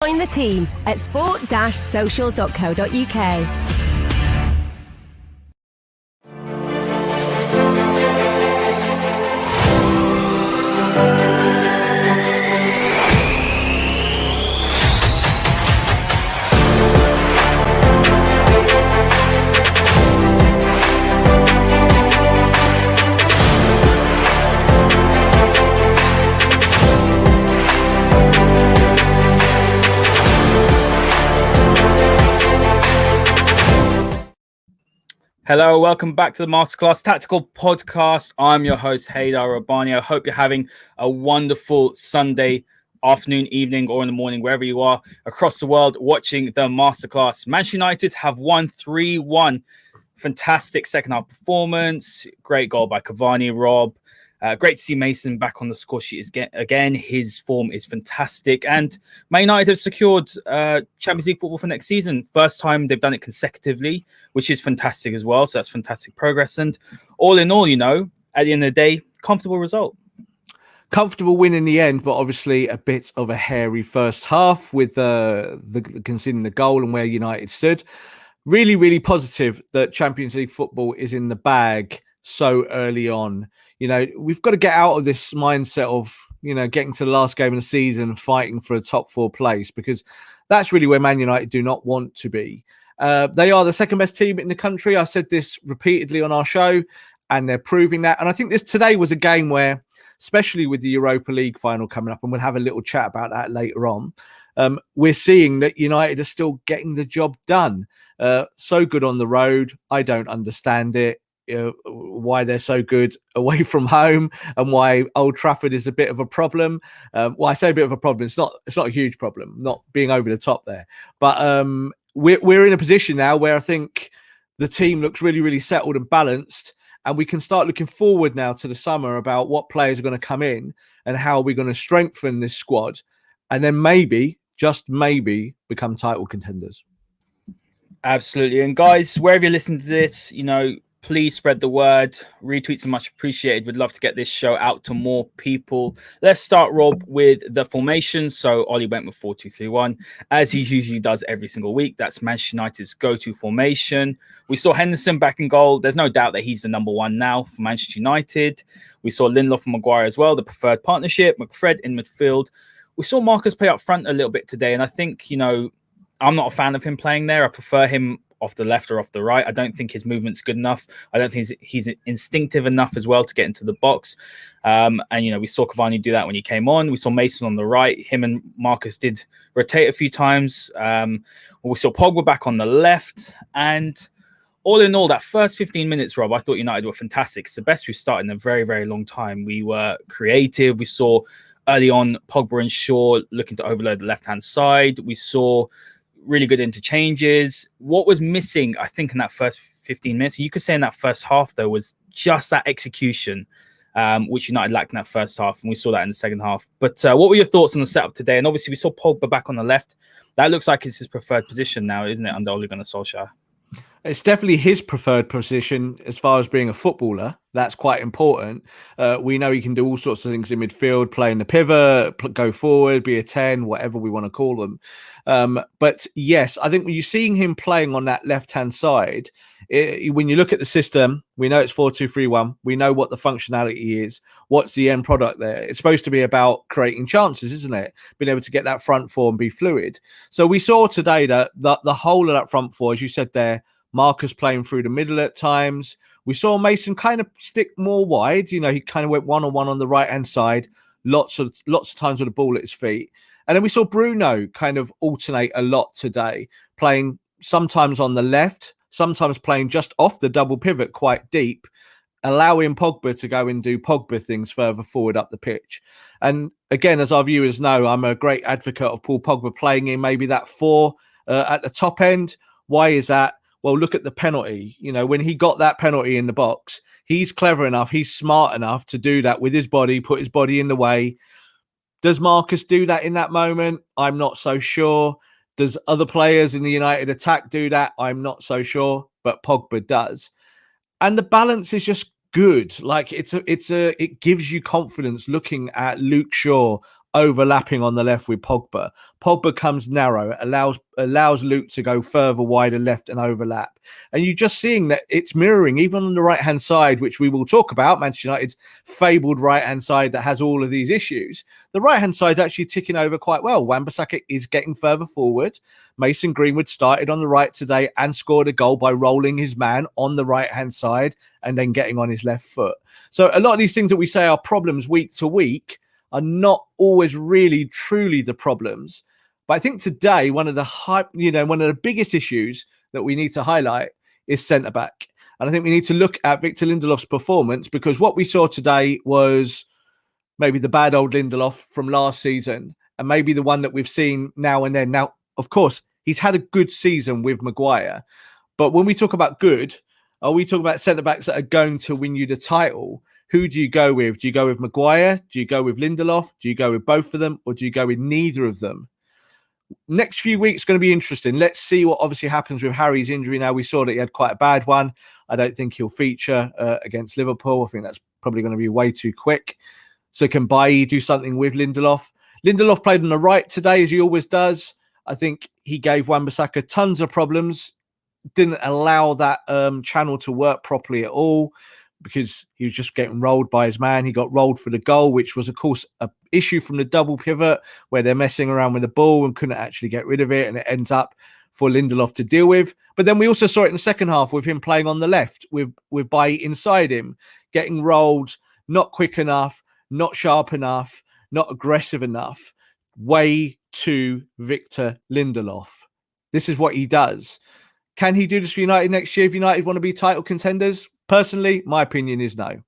Join the team at sport-social.co.uk. Hello, welcome back to the Masterclass Tactical Podcast. I'm your host, Haider Rubbani. I hope you're having a wonderful Sunday afternoon, evening, or in the morning, wherever you are across the world watching the Masterclass. Manchester United have won 3-1. Fantastic second half performance. Great goal by Cavani Rob. Great to see Mason back on the score sheet again. His form is fantastic. And Man United have secured Champions League football for next season. First time they've done it consecutively, which is fantastic as well. So that's fantastic progress. And all in all, at the end of the day, comfortable result. Comfortable win in the end, but obviously a bit of a hairy first half with the conceding the goal and where United stood. Really, really positive that Champions League football is in the bag so early on. We've got to get out of this mindset of, getting to the last game of the season, fighting for a top four place, because that's really where Man United do not want to be. They are the second best team in the country. I said this repeatedly on our show, and they're proving that. And I think today was a game where, especially with the Europa League final coming up, and we'll have a little chat about that later on, we're seeing that United are still getting the job done. So good on the road. I don't understand it. Why they're so good away from home and why Old Trafford is a bit of a problem. Well, I say a bit of a problem. It's not a huge problem, not being over the top there. But we're in a position now where I think the team looks really, really settled and balanced. And we can start looking forward now to the summer about what players are going to come in and how we're going to strengthen this squad. And then maybe, just maybe, become title contenders. Absolutely. And guys, wherever you listen to this, please spread the word. Retweets are much appreciated. We'd love to get this show out to more people. Let's start, Rob, with the formation. So Ollie went with 4-2-3-1, as he usually does every single week. That's Manchester United's go-to formation. We saw Henderson back in goal. There's no doubt that he's the number one now for Manchester United. We saw Lindelof and Maguire as well, the preferred partnership. McFred in midfield. We saw Marcus play up front a little bit today, and I think, I'm not a fan of him playing there. I prefer him off the left or off the right. I don't think his movement's good enough. I don't think he's instinctive enough as well to get into the box. And we saw Cavani do that when he came on. We saw Mason on the right. Him and Marcus did rotate a few times. We saw Pogba back on the left. And all in all, that first 15 minutes, Rob, I thought United were fantastic. It's the best we've started in a very, very long time. We were creative. We saw early on Pogba and Shaw looking to overload the left-hand side. We saw really good interchanges. What was missing, I think, in that first 15 minutes, you could say in that first half, though, was just that execution, which United lacked in that first half, and we saw that in the second half. But what were your thoughts on the setup today? And obviously, we saw Pogba back on the left. That looks like it's his preferred position now, isn't it, under Ole Gunnar Solskjaer? It's definitely his preferred position as far as being a footballer. That's quite important. We know he can do all sorts of things in midfield, play in the pivot, go forward, be a 10, whatever we want to call them. But yes, I think when you're seeing him playing on that left-hand side, when you look at the system, we know it's 4-2-3-1. We know what the functionality is. What's the end product there? It's supposed to be about creating chances, isn't it? Being able to get that front four and be fluid. So we saw today that the whole of that front four, as you said there, Marcus playing through the middle at times. We saw Mason kind of stick more wide. He kind of went one-on-one on the right-hand side, lots of times with the ball at his feet. And then we saw Bruno kind of alternate a lot today, playing sometimes on the left, sometimes playing just off the double pivot quite deep, allowing Pogba to go and do Pogba things further forward up the pitch. And again, as our viewers know, I'm a great advocate of Paul Pogba playing in maybe that 4 at the top end. Why is that? Well, look at the penalty. When he got that penalty in the box, he's clever enough, he's smart enough to do that with his body, put his body in the way. Does Marcus do that in that moment? I'm not so sure. Does other players in the United attack do that? I'm not so sure, but Pogba does. And the balance is just good. Like it gives you confidence looking at Luke Shaw, overlapping on the left with Pogba. Pogba comes narrow, allows Luke to go further wider left and overlap. And you're just seeing that it's mirroring, even on the right-hand side, which we will talk about, Manchester United's fabled right-hand side that has all of these issues. The right-hand side is actually ticking over quite well. Wan-Bissaka is getting further forward. Mason Greenwood started on the right today and scored a goal by rolling his man on the right-hand side and then getting on his left foot. So a lot of these things that we say are problems week to week are not always really truly the problems. But I think today one of the biggest issues that we need to highlight is centre back. And I think we need to look at Victor Lindelof's performance, because what we saw today was maybe the bad old Lindelof from last season and maybe the one that we've seen now and then. Now, of course, he's had a good season with Maguire. But when we talk about good, are we talking about centre backs that are going to win you the title? Who do you go with? Do you go with Maguire? Do you go with Lindelof? Do you go with both of them? Or do you go with neither of them? Next few weeks going to be interesting. Let's see what obviously happens with Harry's injury. Now, we saw that he had quite a bad one. I don't think he'll feature against Liverpool. I think that's probably going to be way too quick. So can Bailly do something with Lindelof? Lindelof played on the right today, as he always does. I think he gave Wan-Bissaka tons of problems. Didn't allow that channel to work properly at all, because he was just getting rolled by his man. He got rolled for the goal, which was, of course, an issue from the double pivot where they're messing around with the ball and couldn't actually get rid of it, and it ends up for Lindelof to deal with. But then we also saw it in the second half with him playing on the left, with Bailly inside him, getting rolled, not quick enough, not sharp enough, not aggressive enough. Way to Victor Lindelof. This is what he does. Can he do this for United next year if United want to be title contenders? Personally, my opinion is no.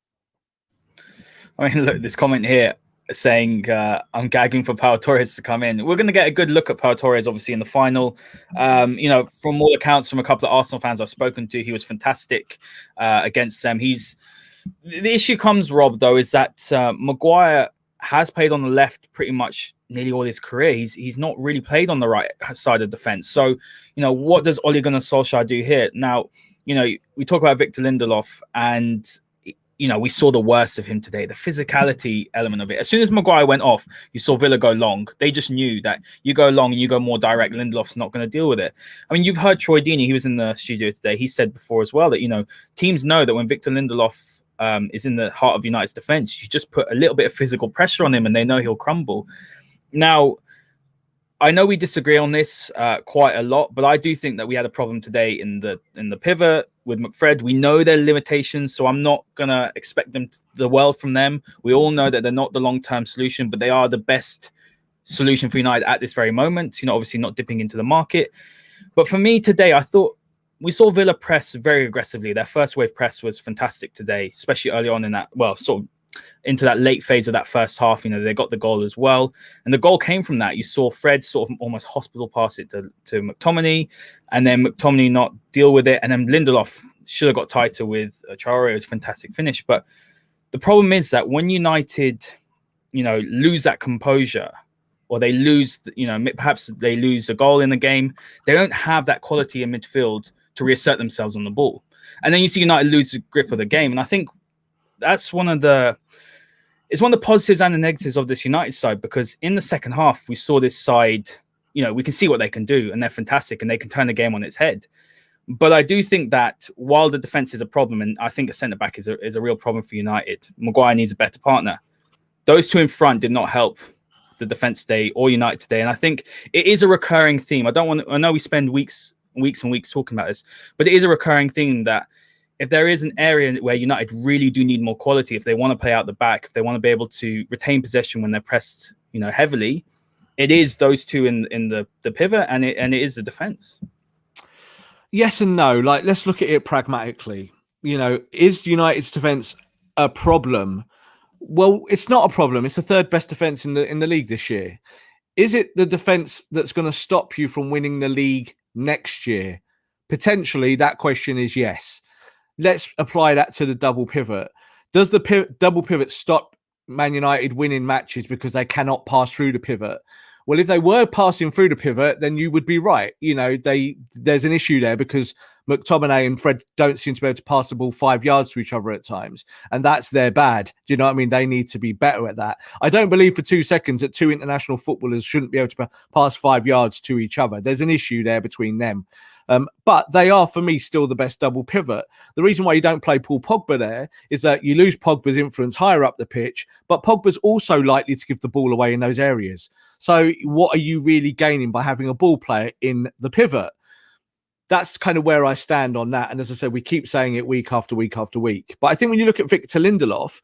I mean, look, this comment here saying I'm gagging for Pau Torres to come in. We're going to get a good look at Pau Torres, obviously, in the final. From all accounts from a couple of Arsenal fans I've spoken to, he was fantastic against them. The issue comes, Rob, though, is that Maguire has played on the left pretty much nearly all his career. He's not really played on the right side of defense. So, what does Ole Gunnar Solskjaer do here? Now, we talk about Victor Lindelof, and, we saw the worst of him today, the physicality element of it. As soon as Maguire went off, you saw Villa go long. They just knew that you go long and you go more direct, Lindelof's not going to deal with it. I mean, you've heard Troy Deeney, he was in the studio today. He said before as well that, teams know that when Victor Lindelof is in the heart of United's defense, you just put a little bit of physical pressure on him and they know he'll crumble. Now, I know we disagree on this quite a lot, but I do think that we had a problem today in the pivot with McFred. We know their limitations, so I'm not going to expect the world from them. We all know that they're not the long-term solution, but they are the best solution for United at this very moment. Obviously not dipping into the market. But for me today, I thought we saw Villa press very aggressively. Their first wave press was fantastic today, especially early on in that, sort of into that late phase of that first half. They got the goal as well. And the goal came from that. You saw Fred sort of almost hospital pass it to McTominay, and then McTominay not deal with it. And then Lindelof should have got tighter with Traore. It was a fantastic finish. But the problem is that when United, lose that composure, or they lose, perhaps they lose a goal in the game, they don't have that quality in midfield to reassert themselves on the ball. And then you see United lose the grip of the game. And I think that's one of the positives and the negatives of this United side, because in the second half, we saw this side, we can see what they can do, and they're fantastic, and they can turn the game on its head. But I do think that while the defense is a problem, and I think a centre-back is a real problem for United, Maguire needs a better partner. Those two in front did not help the defense today or United today. And I think it is a recurring theme. I know we spend weeks and weeks talking about this, but it is a recurring theme that if there is an area where United really do need more quality, if they want to play out the back, if they want to be able to retain possession when they're pressed, heavily, it is those two in the pivot, and it is the defense. Yes and no. Let's look at it pragmatically. Is United's defense a problem? Well, it's not a problem. It's the third best defense in the league this year. Is it the defense that's going to stop you from winning the league next year? Potentially, that question is yes. Let's apply that to the double pivot. Does the double pivot stop Man United winning matches because they cannot pass through the pivot? Well, if they were passing through the pivot, then you would be right. There's an issue there because McTominay and Fred don't seem to be able to pass the ball 5 yards to each other at times. And that's their bad. Do you know what I mean? They need to be better at that. I don't believe for 2 seconds that 2 international footballers shouldn't be able to pass 5 yards to each other. There's an issue there between them. But they are, for me, still the best double pivot. The reason why you don't play Paul Pogba there is that you lose Pogba's influence higher up the pitch, but Pogba's also likely to give the ball away in those areas. So what are you really gaining by having a ball player in the pivot? That's kind of where I stand on that. And as I said, we keep saying it week after week after week. But I think when you look at Victor Lindelof,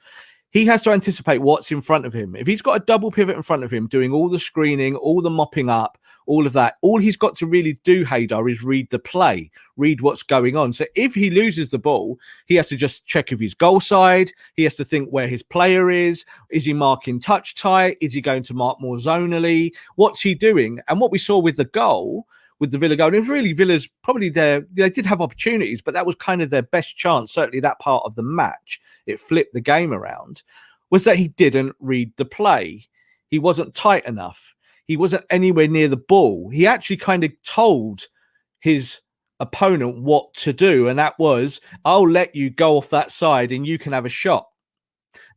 he has to anticipate what's in front of him. If he's got a double pivot in front of him, doing all the screening, all the mopping up, all of that, all he's got to really do, Haider, is read the play, read what's going on. So if he loses the ball, he has to just check if he's goal side. He has to think where his player is. Is he marking touch tight? Is he going to mark more zonally? What's he doing? And what we saw with the goal, with the Villa goal, it was really Villa's probably they did have opportunities, but that was kind of their best chance, certainly that part of the match. It flipped the game around, was that he didn't read the play. He wasn't tight enough. He wasn't anywhere near the ball. He actually kind of told his opponent what to do, and that was, I'll let you go off that side and you can have a shot.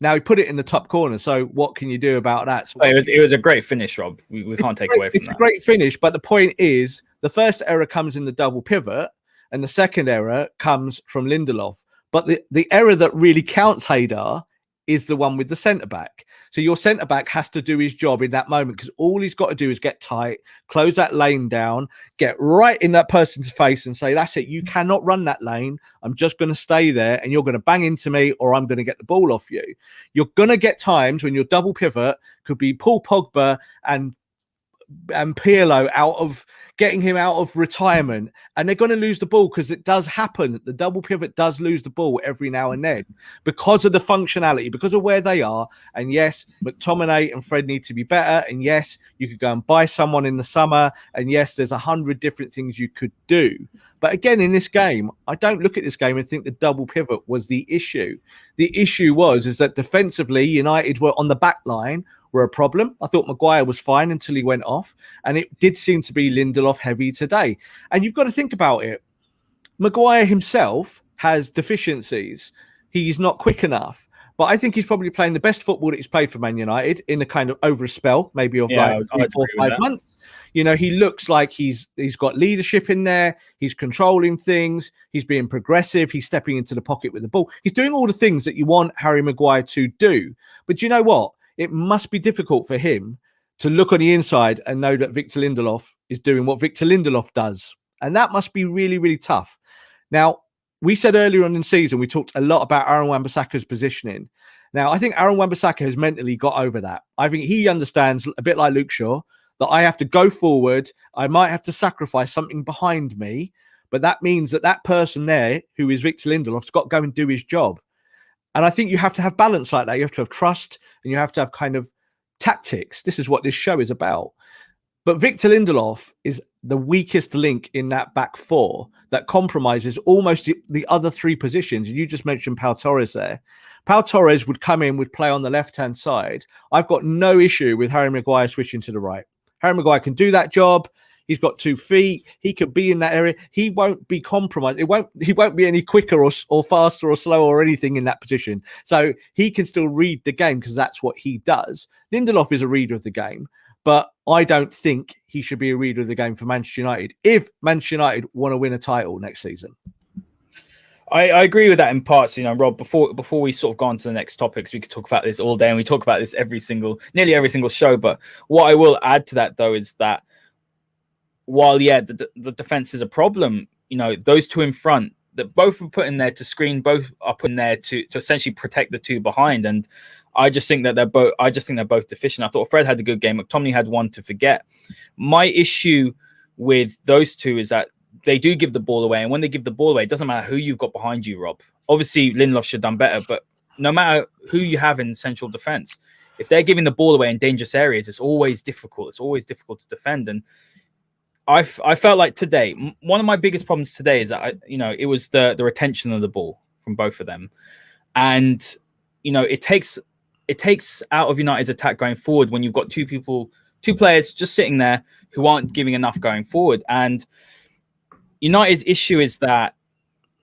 Now, he put it in the top corner, so what can you do about that? So it was a great finish, Rob. We can't take away from that. It's a great finish, but the point is, the first error comes in the double pivot, and the second error comes from Lindelof. But the error that really counts, Haider, is the one with the centre-back. So your centre-back has to do his job in that moment, because all he's got to do is get tight, close that lane down, get right in that person's face and say, that's it, you cannot run that lane. I'm just going to stay there and you're going to bang into me, or I'm going to get the ball off you. You're going to get times when your double pivot could be Paul Pogba and Pirlo getting him out of retirement, and they're going to lose the ball, because it does happen. The double pivot does lose the ball every now and then because of the functionality, because of where they are. And yes, McTominay and Fred need to be better. And yes, you could go and buy someone in the summer. And yes, there's 100 different things you could do. But again, in this game, I don't look at this game and think the double pivot was the issue. The issue is that defensively, United were on the back line, were a problem. I thought Maguire was fine until he went off, and it did seem to be Lindelof heavy today. And you've got to think about it. Maguire himself has deficiencies. He's not quick enough, but I think he's probably playing the best football that he's played for Man United in a kind of over a spell, maybe of 4 or 5 months. You know, he looks like he's got leadership in there. He's controlling things. He's being progressive. He's stepping into the pocket with the ball. He's doing all the things that you want Harry Maguire to do. But do you know what? It must be difficult for him to look on the inside and know that Victor Lindelof is doing what Victor Lindelof does. And that must be really, really tough. Now, we said earlier on in the season, we talked a lot about Aaron Wan-Bissaka's positioning. Now, I think Aaron Wan-Bissaka has mentally got over that. I think he understands, a bit like Luke Shaw, that I have to go forward. I might have to sacrifice something behind me, but that means that that person there, who is Victor Lindelof, has got to go and do his job. And I think you have to have balance like that. You have to have trust, and you have to have kind of tactics. This is what this show is about. But Victor Lindelof is the weakest link in that back four that compromises almost the other 3 positions. And you just mentioned Pau Torres there. Pau Torres would come in, would play on the left-hand side. I've got no issue with Harry Maguire switching to the right. Harry Maguire can do that job. He's got 2 feet. He could be in that area. He won't be compromised. He won't be any quicker or faster or slower or anything in that position. So he can still read the game, because that's what he does. Lindelof is a reader of the game, but I don't think he should be a reader of the game for Manchester United if Manchester United want to win a title next season. I agree with that in parts, Rob. Before we sort of go on to the next topics, we could talk about this all day, and we talk about this nearly every single show. But what I will add to that, though, is that while the defense is a problem, those 2 in front that both are put in there to screen, both are put in there to essentially protect the 2 behind. And I just think that they're both deficient. I thought Fred had a good game. McTominay had one to forget. My issue with those 2 is that they do give the ball away, and when they give the ball away, it doesn't matter who you've got behind you, Rob. Obviously, Lindelof should have done better, but no matter who you have in central defense, if they're giving the ball away in dangerous areas, it's always difficult. It's always difficult to defend. And I felt like today, one of my biggest problems today is that it was the retention of the ball from both of them, and it takes out of United's attack going forward when you've got 2 players just sitting there who aren't giving enough going forward. And United's issue is that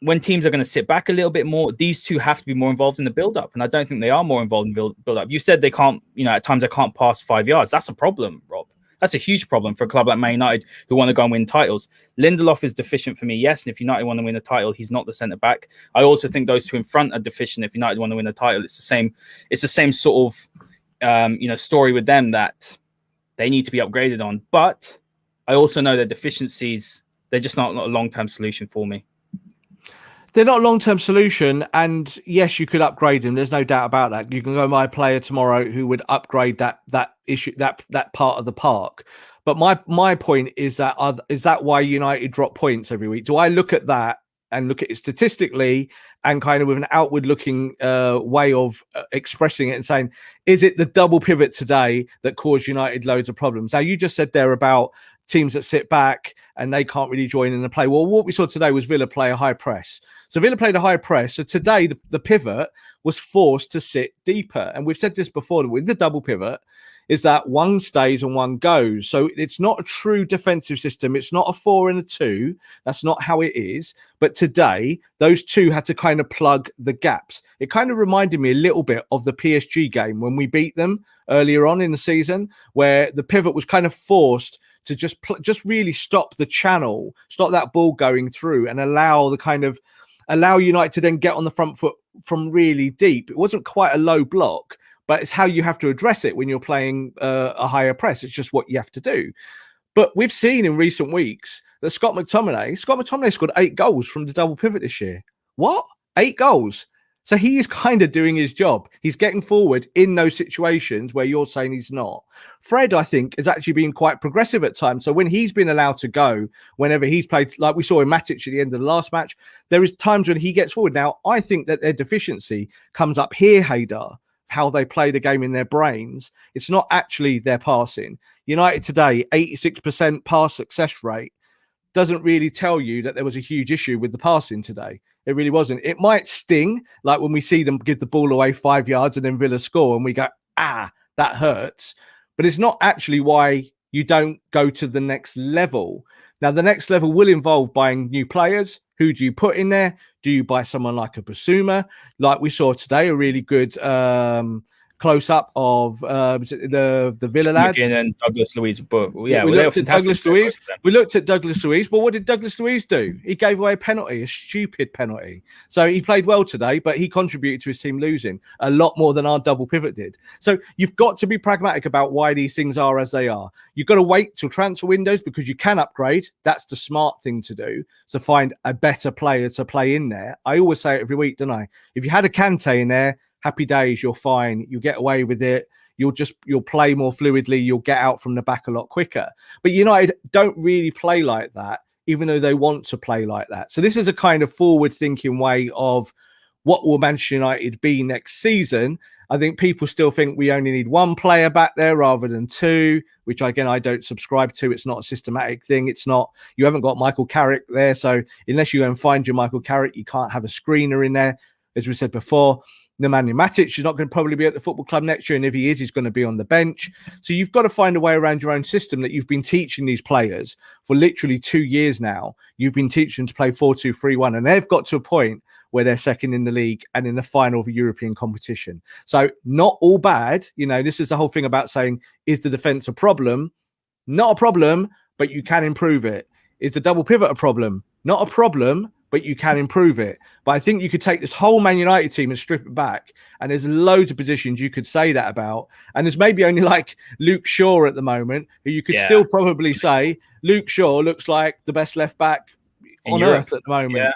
when teams are going to sit back a little bit more, these two have to be more involved in the build-up, and I don't think they are more involved in build-up. You said they can't, at times they can't pass 5 yards. That's a problem, Rob. That's a huge problem for a club like Man United who want to go and win titles. Lindelof is deficient for me, yes, and if United want to win a title, he's not the centre-back. I also think those two in front are deficient. If United want to win a title, it's the same sort of story with them that they need to be upgraded on. But I also know their deficiencies, they're just not a long-term solution for me. They're not a long-term solution, and yes, you could upgrade them. There's no doubt about that. You can go buy a player tomorrow who would upgrade that issue, that part of the park. But my point is that why United drop points every week? Do I look at that and look at it statistically and kind of with an outward-looking way of expressing it and saying, is it the double pivot today that caused United loads of problems? Now, you just said there about teams that sit back and they can't really join in the play. Well, what we saw today was Villa play a high press. So Villa played a high press. So today, the pivot was forced to sit deeper. And we've said this before, with the double pivot, is that one stays and one goes. So it's not a true defensive system. It's not a 4 and a 2. That's not how it is. But today, those two had to kind of plug the gaps. It kind of reminded me a little bit of the PSG game when we beat them earlier on in the season, where the pivot was kind of forced to just really stop the channel, stop that ball going through, and allow United to then get on the front foot from really deep. It wasn't quite a low block, but it's how you have to address it when you're playing a higher press. It's just what you have to do. But we've seen in recent weeks that Scott McTominay scored 8 goals from the double pivot this year. What? 8 goals? So he is kind of doing his job. He's getting forward in those situations where you're saying he's not. Fred, I think, has actually been quite progressive at times. So when he's been allowed to go, whenever he's played, like we saw in Matic at the end of the last match, there is times when he gets forward. Now, I think that their deficiency comes up here, Haider, how they play the game in their brains. It's not actually their passing. United today, 86% pass success rate, doesn't really tell you that there was a huge issue with the passing today. It really wasn't. It might sting, like when we see them give the ball away 5 yards and then Villa score and we go, that hurts. But it's not actually why you don't go to the next level. Now, the next level will involve buying new players. Who do you put in there? Do you buy someone like a Basuma? Like we saw today, a really good close-up of the Villa lads. And Douglas Luiz. But yeah, we looked at Douglas Luiz. We looked at Douglas Luiz. But what did Douglas Luiz do? He gave away a penalty, a stupid penalty. So he played well today, but he contributed to his team losing a lot more than our double pivot did. So you've got to be pragmatic about why these things are as they are. You've got to wait till transfer windows because you can upgrade. That's the smart thing to do. So find a better player to play in there. I always say it every week, don't I? If you had a Kante in there, happy days, you're fine. You get away with it. You'll play more fluidly. You'll get out from the back a lot quicker. But United don't really play like that, even though they want to play like that. So this is a kind of forward-thinking way of what will Manchester United be next season. I think people still think we only need one player back there rather than 2, which again, I don't subscribe to. It's not a systematic thing. It's not, you haven't got Michael Carrick there. So unless you go and find your Michael Carrick, you can't have a screener in there. As we said before, Nemanja Matic is not going to probably be at the football club next year. And if he is, he's going to be on the bench. So you've got to find a way around your own system that you've been teaching these players for literally 2 years now. You've been teaching them to play 4-2-3-1, and they've got to a point where they're second in the league and in the final of a European competition. So not all bad. This is the whole thing about saying, is the defense a problem? Not a problem, but you can improve it. Is the double pivot a problem? Not a problem, but you can improve it. But I think you could take this whole Man United team and strip it back, and there's loads of positions you could say that about. And there's maybe only like Luke Shaw at the moment, who you could still probably say Luke Shaw looks like the best left back on earth at the moment.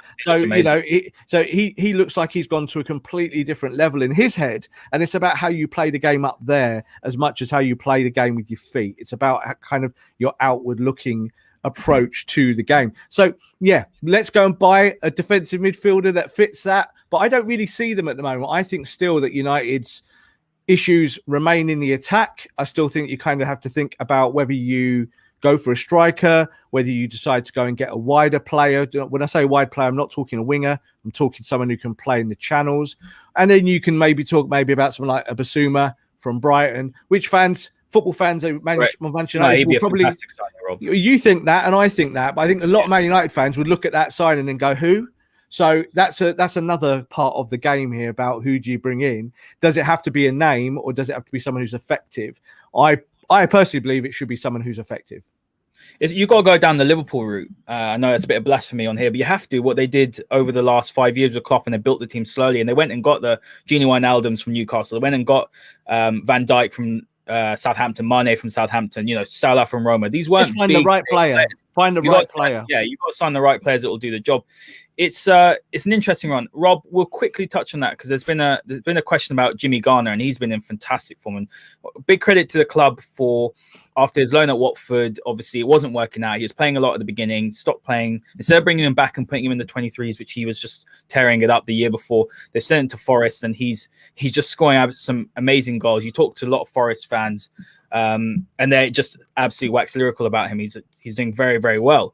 So he looks like he's gone to a completely different level in his head. And it's about how you play the game up there as much as how you play the game with your feet. It's about kind of your outward looking approach to the game. So yeah, let's go and buy a defensive midfielder that fits that. But I don't really see them at the moment. I think still that United's issues remain in the attack. I still think you kind of have to think about whether you go for a striker, whether you decide to go and get a wider player. When I say wide player, I'm not talking a winger. I'm talking someone who can play in the channels. And then you can maybe talk about someone like a Basuma from Brighton, which football fans of Manchester United will probably signing, Rob. You think that, and I think that, but I think a lot of Man United fans would look at that signing and go, who? So that's another part of the game here about who do you bring in. Does it have to be a name, or does it have to be someone who's effective? I personally believe it should be someone who's effective. You got to go down the Liverpool route. I know that's a bit of blasphemy on here, but you have to. What they did over the last 5 years with Klopp, and they built the team slowly, and they went and got the Gini Wijnaldums from Newcastle. They went and got Van Dijk from Southampton, Mane from Southampton, Salah from Roma. These weren't just find the right player. Players. Find the right player. Yeah, you've got to sign the right players that will do the job. It's an interesting one. Rob, we'll quickly touch on that because there's been a question about Jimmy Garner, and he's been in fantastic form. And big credit to the club for after his loan at Watford. Obviously, it wasn't working out. He was playing a lot at the beginning, stopped playing. Instead of bringing him back and putting him in the 23s, which he was just tearing it up the year before, they sent him to Forest, and he's just scoring out some amazing goals. You talk to a lot of Forest fans, and they just absolutely wax lyrical about him. He's doing very, very well.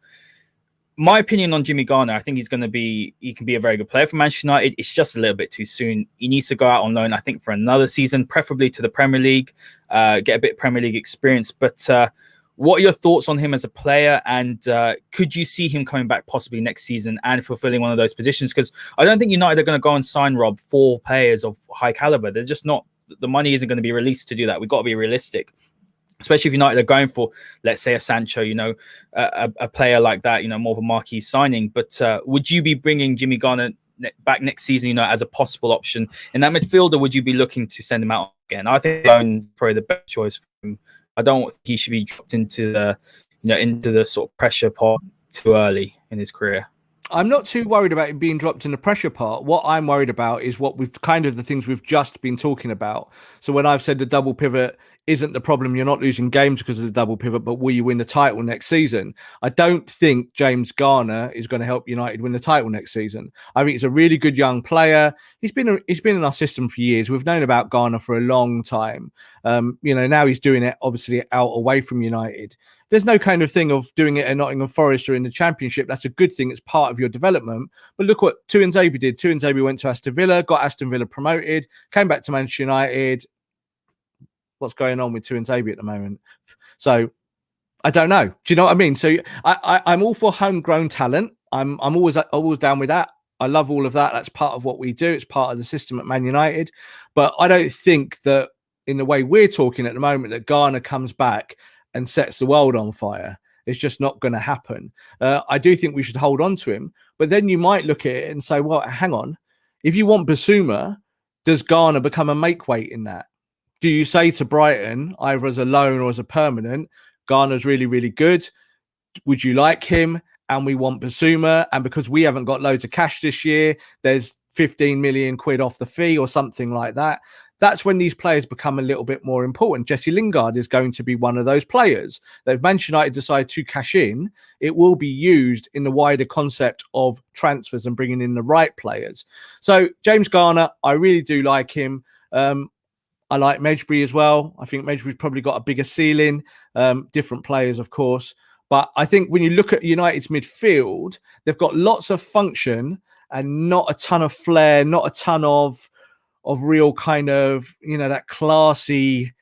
My opinion on Jimmy Garner, I think he can be a very good player for Manchester United. It's just a little bit too soon. He needs to go out on loan, I think, for another season, preferably to the Premier League, get a bit of Premier League experience. But what are your thoughts on him as a player? And could you see him coming back possibly next season and fulfilling one of those positions? Because I don't think United are going to go and sign, Rob, 4 players of high caliber. They're just not, the money isn't going to be released to do that. We've got to be realistic. Especially if United are going for, let's say, a Sancho, a player like that, more of a marquee signing. But would you be bringing Jimmy Garner back next season, as a possible option in that midfield, or would you be looking to send him out again? I think loan's probably the best choice for him. I don't think he should be dropped into the sort of pressure pot too early in his career. I'm not too worried about it being dropped in the pressure part. What I'm worried about is the things we've just been talking about. So when I've said the double pivot isn't the problem, you're not losing games because of the double pivot, but will you win the title next season? I don't think James Garner is going to help United win the title next season. I think he's a really good young player. He's been in our system for years. We've known about Garner for a long time. Now he's doing it obviously out away from United. There's no kind of thing of doing it at Nottingham Forest or in the Championship. That's a good thing. It's part of your development. But look what Tuanzebe did. Tuanzebe went to Aston Villa, got Aston Villa promoted, came back to Manchester United. What's going on with Tuanzebe at the moment? So I don't know. Do you know what I mean? So I'm all for homegrown talent. I'm always down with that. I love all of that. That's part of what we do. It's part of the system at Man United. But I don't think that in the way we're talking at the moment that Garner comes back and sets the world on fire. It's just not going to happen. I do think we should hold on to him. But then you might look at it and say, well, hang on. If you want Basuma, does Garner become a make weight in that? Do you say to Brighton, either as a loan or as a permanent, Garner's really, really good. Would you like him? And we want Basuma. And because we haven't got loads of cash this year, there's 15 million quid off the fee or something like that. That's when these players become a little bit more important. Jesse Lingard is going to be one of those players that if Manchester United decide to cash in, it will be used in the wider concept of transfers and bringing in the right players. So James Garner, I really do like him. I like Mejbri as well. I think Mejbri's probably got a bigger ceiling. Different players, of course. But I think when you look at United's midfield, they've got lots of function and not a ton of flair, not a ton of real kind of, that classy,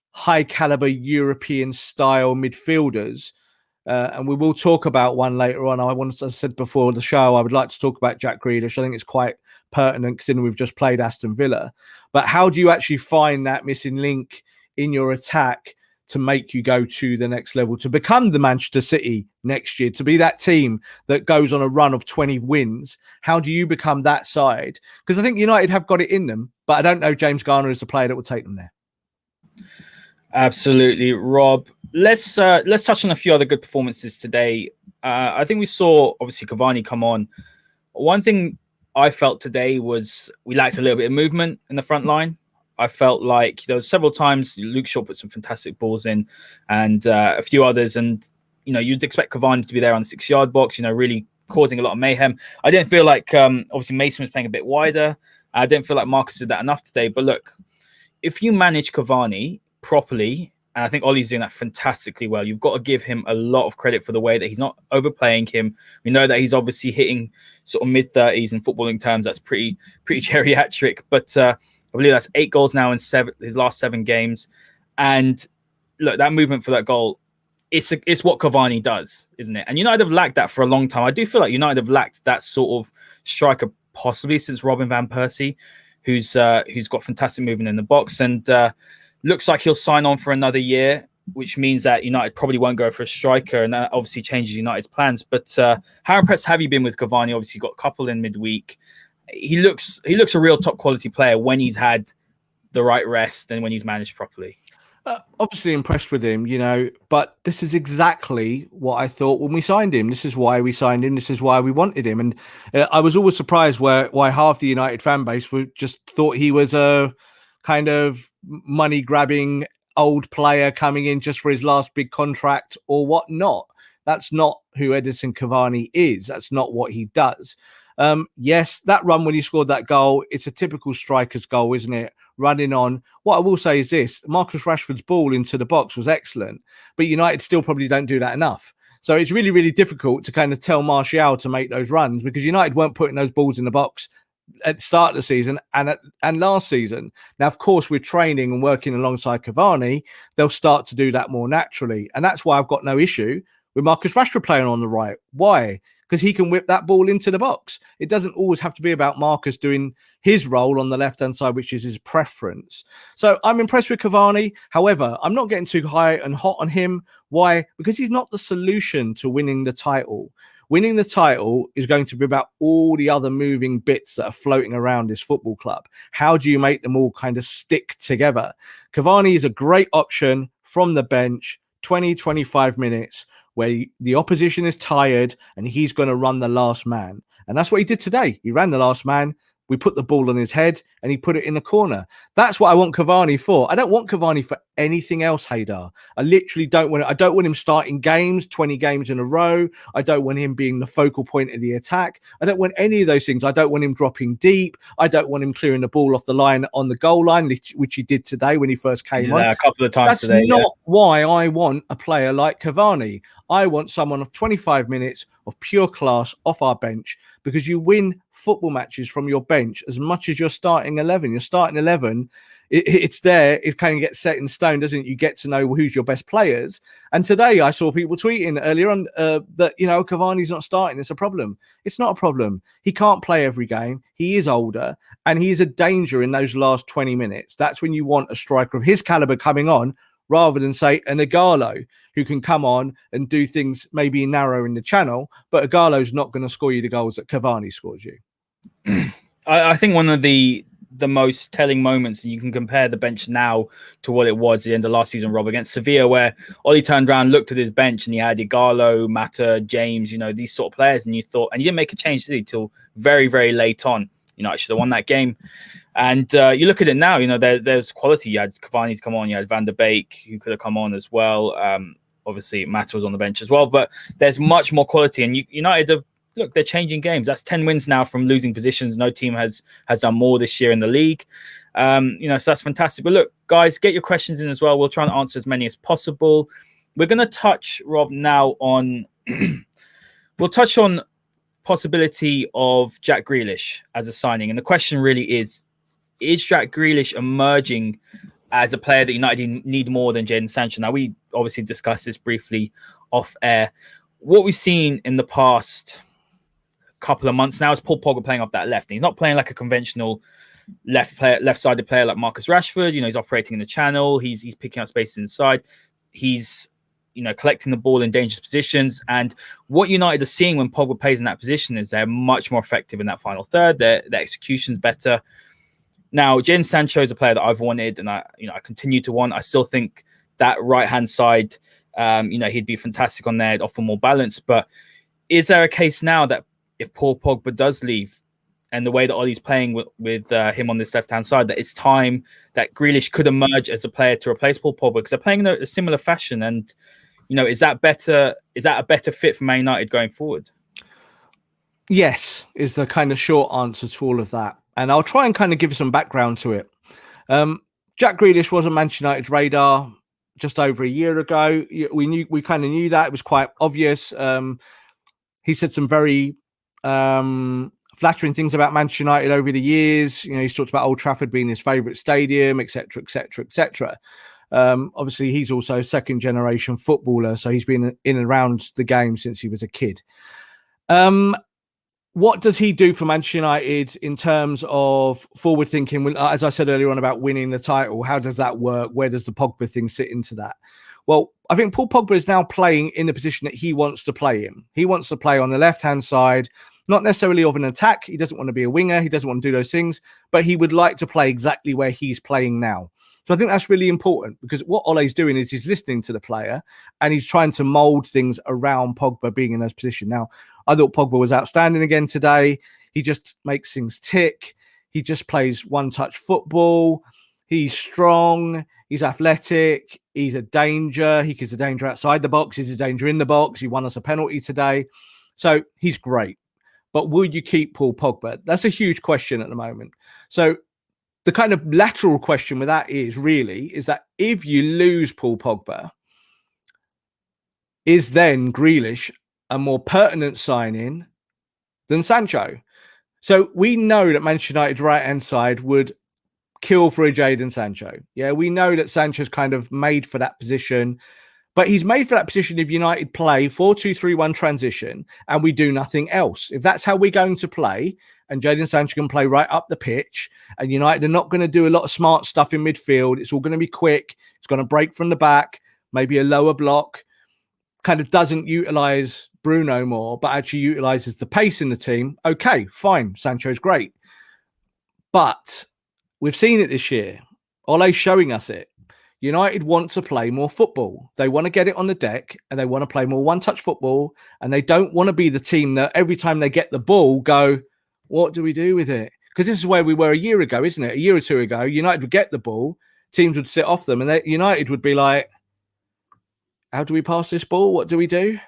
high caliber European style midfielders. And we will talk about one later on. As I said before the show, I would like to talk about Jack Grealish. I think it's quite pertinent considering we've just played Aston Villa. But how do you actually find that missing link in your attack to make you go to the next level, to become the Manchester City next year, to be that team that goes on a run of 20 wins? How do you become that side? Because I think United have got it in them, but I don't know James Garner is the player that will take them there. Absolutely, Rob. Let's touch on a few other good performances today. I think we saw obviously Cavani come on. One thing I felt today was we lacked a little bit of movement in the front line. I felt like there was several times Luke Shaw put some fantastic balls in, and a few others, and you'd expect Cavani to be there on the 6-yard box, really causing a lot of mayhem. I didn't feel like obviously Mason was playing a bit wider. I didn't feel like Marcus did that enough today. But look, if you manage Cavani properly, and I think Ollie's doing that fantastically well, you've got to give him a lot of credit for the way that he's not overplaying him. We know that he's obviously hitting sort of mid-30s in footballing terms. That's pretty geriatric. But I believe that's 8 goals now in his last 7 games. And look, that movement for that goal, it's what Cavani does, isn't it? And United have lacked that for a long time. I do feel like United have lacked that sort of striker possibly since Robin van Persie, who's got fantastic movement in the box, and looks like he'll sign on for another year, which means that United probably won't go for a striker, and that obviously changes United's plans. But how impressed have you been with Cavani? Obviously, got a couple in midweek. He looks a real top quality player when he's had the right rest and when he's managed properly. Obviously impressed with him, but this is exactly what I thought when we signed him. This is why we signed him. This is why we wanted him. And I was always surprised why half the United fan base just thought he was a kind of money grabbing old player coming in just for his last big contract or whatnot. That's not who Edinson Cavani is. That's not what he does. Yes, that run when he scored that goal, it's a typical striker's goal, isn't it? Running on. What I will say is this: Marcus Rashford's ball into the box was excellent, but United still probably don't do that enough. So it's really, really difficult to kind of tell Martial to make those runs because United weren't putting those balls in the box at the start of the season and last season. Now, of course, we're training and working alongside Cavani. They'll start to do that more naturally. And that's why I've got no issue with Marcus Rashford playing on the right. Why? Because he can whip that ball into the box. It doesn't always have to be about Marcus doing his role on the left-hand side, which is his preference. So I'm impressed with Cavani. However, I'm not getting too high and hot on him. Why? Because he's not the solution to winning the title. Winning the title is going to be about all the other moving bits that are floating around this football club. How do you make them all kind of stick together? Cavani is a great option from the bench, 20, 25 minutes, where the opposition is tired and he's going to run the last man. And that's what he did today. He ran the last man. We put the ball on his head and he put it in the corner. That's what I want Cavani for. I don't want Cavani for anything else, Haider. I literally don't want it. I don't want him starting games, 20 games in a row. I don't want him being the focal point of the attack. I don't want any of those things. I don't want him dropping deep. I don't want him clearing the ball off the line on the goal line, which he did today when he first came on. A couple of times today. That's not why I want a player like Cavani. I want someone of 25 minutes of pure class off our bench, because you win football matches from your bench as much as your starting 11. Your starting 11, it's there. It kind of gets set in stone, doesn't it? You get to know who's your best players. And today I saw people tweeting earlier on that, Cavani's not starting. It's a problem. It's not a problem. He can't play every game. He is older and he is a danger in those last 20 minutes. That's when you want a striker of his caliber coming on, rather than, say, an Igalo who can come on and do things maybe narrow in the channel, but Igalo's not going to score you the goals that Cavani scores you. I think one of the most telling moments, and you can compare the bench now to what it was at the end of last season, Rob, against Sevilla, where Ollie turned around, looked at his bench, and he had Igalo, Mata, James, these sort of players, and you thought, and he didn't make a change, did he, till very, very late on. I should have won that game. And you look at it now, there's quality. You had Cavani to come on, you had Van der Beek, who could have come on as well. Obviously, Mata was on the bench as well, but there's much more quality. And United have, look, they're changing games. That's 10 wins now from losing positions. No team has done more this year in the league. So that's fantastic. But look, guys, get your questions in as well. We'll try and answer as many as possible. We're going to touch, Rob, now on we'll touch on possibility of Jack Grealish as a signing. And the question really is Jack Grealish emerging as a player that United need more than Jadon Sancho? Now, we obviously discussed this briefly off air. What we've seen in the past couple of months now is Paul Pogba playing off that left. And he's not playing like a conventional left-sided player like Marcus Rashford. He's operating in the channel. He's picking up space inside. He's collecting the ball in dangerous positions. And what United are seeing when Pogba plays in that position is they're much more effective in that final third. Their execution's better. Now, Jadon Sancho is a player that I've wanted, and I continue to want. I still think that right-hand side, he'd be fantastic on there, offer more balance. But is there a case now that if Paul Pogba does leave, and the way that Ollie's playing with him on this left-hand side, that it's time that Grealish could emerge as a player to replace Paul Pogba? Because they're playing in a similar fashion, and is that better? Is that a better fit for Man United going forward? Yes, is the kind of short answer to all of that. And I'll try and kind of give some background to it. Jack Grealish was on Manchester United's radar just over a year ago. We kind of knew that. It was quite obvious. He said some very flattering things about Manchester United over the years. He's talked about Old Trafford being his favourite stadium, etc., etc., etc. Obviously, he's also a second-generation footballer, so he's been in and around the game since he was a kid. What does he do for Manchester United in terms of forward thinking? As I said earlier on about winning the title, how does that work? Where does the Pogba thing sit into that? Well, I think Paul Pogba is now playing in the position that he wants to play in. He wants to play on the left-hand side, not necessarily of an attack. He doesn't want to be a winger. He doesn't want to do those things, but he would like to play exactly where he's playing now. So I think that's really important, because what Ole's doing is he's listening to the player and he's trying to mold things around Pogba being in those positions. Now, I thought Pogba was outstanding again today. He just makes things tick. He just plays one-touch football. He's strong. He's athletic. He's a danger. He's a danger outside the box. He's a danger in the box. He won us a penalty today. So he's great. But will you keep Paul Pogba? That's a huge question at the moment. So the kind of lateral question with that is that if you lose Paul Pogba, is then Grealish a more pertinent signing than Sancho? So we know that Manchester United's right-hand side would kill for a Jadon Sancho. Yeah, we know that Sancho's kind of made for that position, but he's made for that position if United play 4-2-3-1 transition and we do nothing else. If that's how we're going to play, and Jadon Sancho can play right up the pitch, and United are not going to do a lot of smart stuff in midfield, it's all going to be quick, it's going to break from the back, maybe a lower block, kind of doesn't utilise Bruno more, but actually utilises the pace in the team, okay, fine, Sancho's great. But we've seen it this year. Ole's showing us it. United want to play more football. They want to get it on the deck and they want to play more one-touch football, and they don't want to be the team that every time they get the ball go, what do we do with it? Because this is where we were a year ago, isn't it? A year or two ago, United would get the ball, teams would sit off them, and United would be like, how do we pass this ball? What do we do?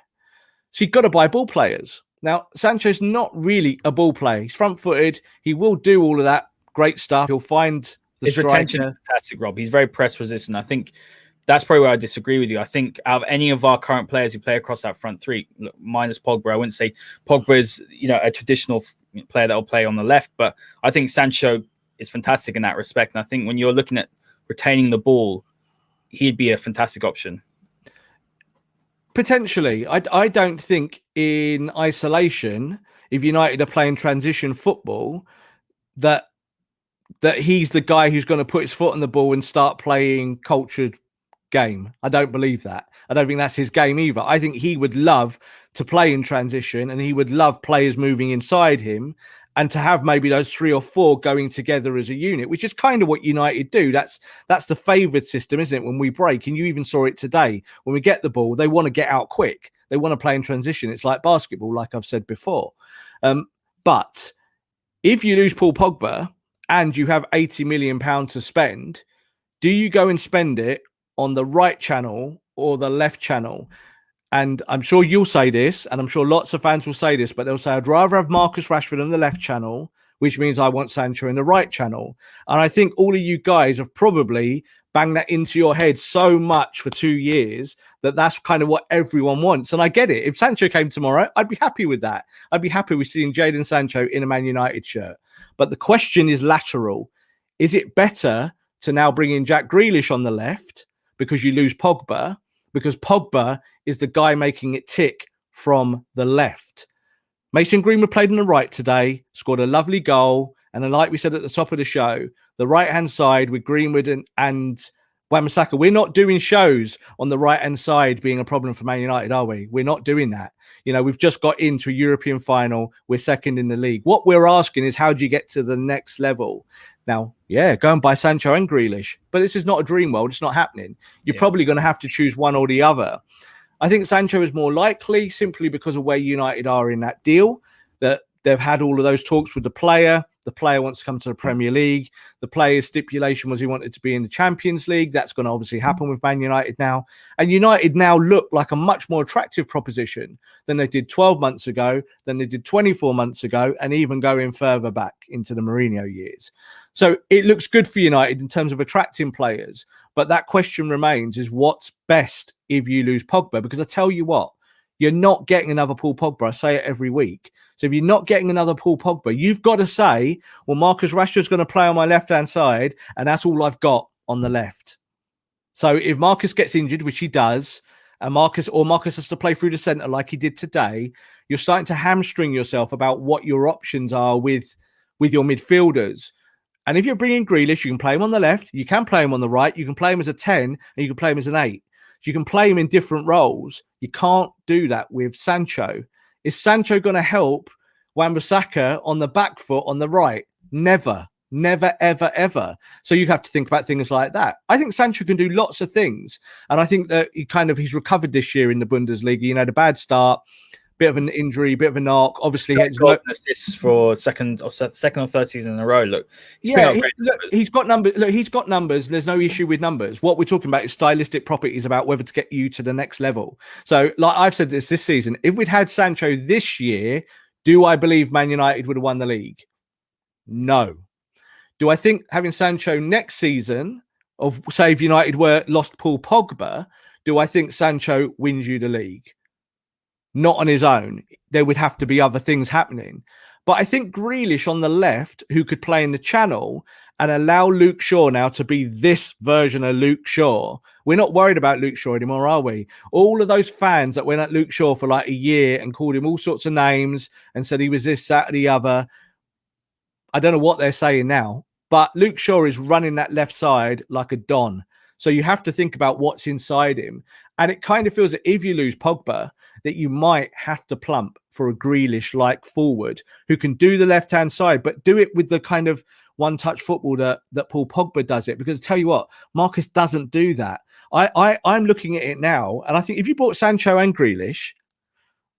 So you've got to buy ball players. Now, Sancho's not really a ball player. He's front-footed. He will do all of that great stuff. He'll find his retention is fantastic, Rob. He's very press resistant. I think that's probably where I disagree with you. I think out of any of our current players who play across that front three, minus Pogba, I wouldn't say Pogba is a traditional player that will play on the left, but I think Sancho is fantastic in that respect. And I think when you're looking at retaining the ball, he'd be a fantastic option. Potentially. I don't think in isolation, if United are playing transition football, that he's the guy who's going to put his foot on the ball and start playing cultured game. I don't believe that. I don't think that's his game either. I think he would love to play in transition, and he would love players moving inside him, and to have maybe those 3 or 4 going together as a unit, which is kind of what United do. That's the favoured system, isn't it? When we break, and you even saw it today, when we get the ball, they want to get out quick. They want to play in transition. It's like basketball, like I've said before. But if you lose Paul Pogba and you have £80 million to spend, do you go and spend it on the right channel or the left channel? And I'm sure you'll say this, and I'm sure lots of fans will say this, but they'll say, I'd rather have Marcus Rashford on the left channel, which means I want Sancho in the right channel. And I think all of you guys have probably banged that into your head so much for 2 years that that's kind of what everyone wants. And I get it. If Sancho came tomorrow, I'd be happy with that. I'd be happy with seeing Jadon Sancho in a Man United shirt. But the question is lateral. Is it better to now bring in Jack Grealish on the left because you lose Pogba? Because Pogba is the guy making it tick from the left. Mason Greenwood played on the right today, scored a lovely goal. And then, like we said at the top of the show, the right-hand side with Greenwood and Wan-Bissaka, we're not doing shows on the right-hand side being a problem for Man United, are we? We're not doing that. We've just got into a European final. We're second in the league. What we're asking is, how do you get to the next level? Now, yeah, go and buy Sancho and Grealish. But this is not a dream world. It's not happening. You're probably going to have to choose one or the other. I think Sancho is more likely simply because of where United are in that deal, that they've had all of those talks with the player. The player wants to come to the Premier League. The player's stipulation was he wanted to be in the Champions League. That's going to obviously happen with Man United now. And United now look like a much more attractive proposition than they did 12 months ago, than they did 24 months ago, and even going further back into the Mourinho years. So it looks good for United in terms of attracting players. But that question remains, is what's best if you lose Pogba? Because I tell you what, you're not getting another Paul Pogba. I say it every week. So if you're not getting another Paul Pogba, you've got to say, well, Marcus Rashford's going to play on my left-hand side, and that's all I've got on the left. So if Marcus gets injured, which he does, and Marcus has to play through the centre like he did today, you're starting to hamstring yourself about what your options are with your midfielders. And if you're bringing Grealish, you can play him on the left, you can play him on the right, you can play him as a 10, and you can play him as an 8. So you can play him in different roles. You can't do that with Sancho. Is Sancho going to help Wan-Bissaka on the back foot on the right? Never, ever, ever. So you have to think about things like that. I think Sancho can do lots of things. And I think that he's recovered this year in the Bundesliga. You know, the bad start, bit of an injury, bit of a knock. Obviously, assists for second or third season in a row. Look, he's got numbers. Look, he's got numbers. There's no issue with numbers. What we're talking about is stylistic properties about whether to get you to the next level. So, like I've said this season, if we'd had Sancho this year, do I believe Man United would have won the league? No. Do I think having Sancho next season, say if United lost Paul Pogba, do I think Sancho wins you the league? Not on his own. There would have to be other things happening. But I think Grealish on the left, who could play in the channel and allow Luke Shaw now to be this version of Luke Shaw. We're not worried about Luke Shaw anymore, are we? All of those fans that went at Luke Shaw for like a year and called him all sorts of names and said he was this, that, or the other. I don't know what they're saying now, but Luke Shaw is running that left side like a Don. So you have to think about what's inside him. And it kind of feels that if you lose Pogba, that you might have to plump for a Grealish-like forward who can do the left-hand side, but do it with the kind of one-touch football that Paul Pogba does it. Because tell you what, Marcus doesn't do that. I'm looking at it now, and I think if you bought Sancho and Grealish,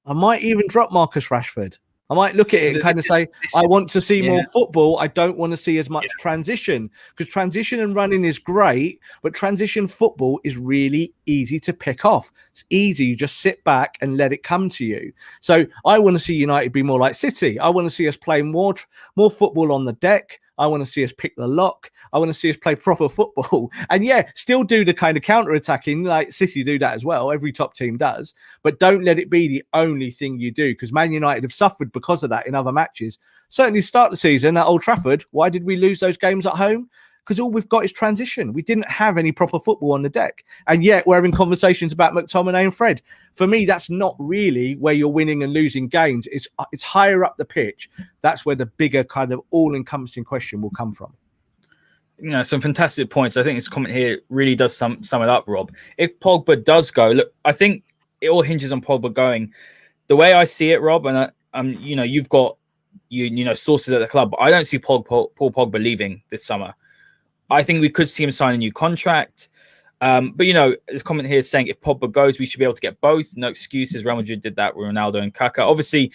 I might even drop Marcus Rashford. I might look at it and kind of say, I want to see more football. I don't want to see as much transition, because transition and running is great, but transition football is really easy to pick off. It's easy. You just sit back and let it come to you. So I want to see United be more like City. I want to see us play more football on the deck. I want to see us pick the lock. I want to see us play proper football. And still do the kind of counter-attacking, like City do that as well. Every top team does. But don't let it be the only thing you do, because Man United have suffered because of that in other matches. Certainly start the season at Old Trafford. Why did we lose those games at home? Because all we've got is transition. We didn't have any proper football on the deck. And yet we're having conversations about McTominay and Fred. For me, that's not really where you're winning and losing games. It's higher up the pitch. That's where the bigger kind of all-encompassing question will come from. You know, some fantastic points. I think this comment here really does sum it up, Rob. If Pogba does go, look, I think it all hinges on Pogba going. The way I see it, Rob, and you know, you've got sources at the club, but I don't see Paul Pogba leaving this summer. I think we could see him sign a new contract. But, you know, this comment here is saying if Pogba goes, we should be able to get both. No excuses. Real Madrid did that with Ronaldo and Kaká. Obviously,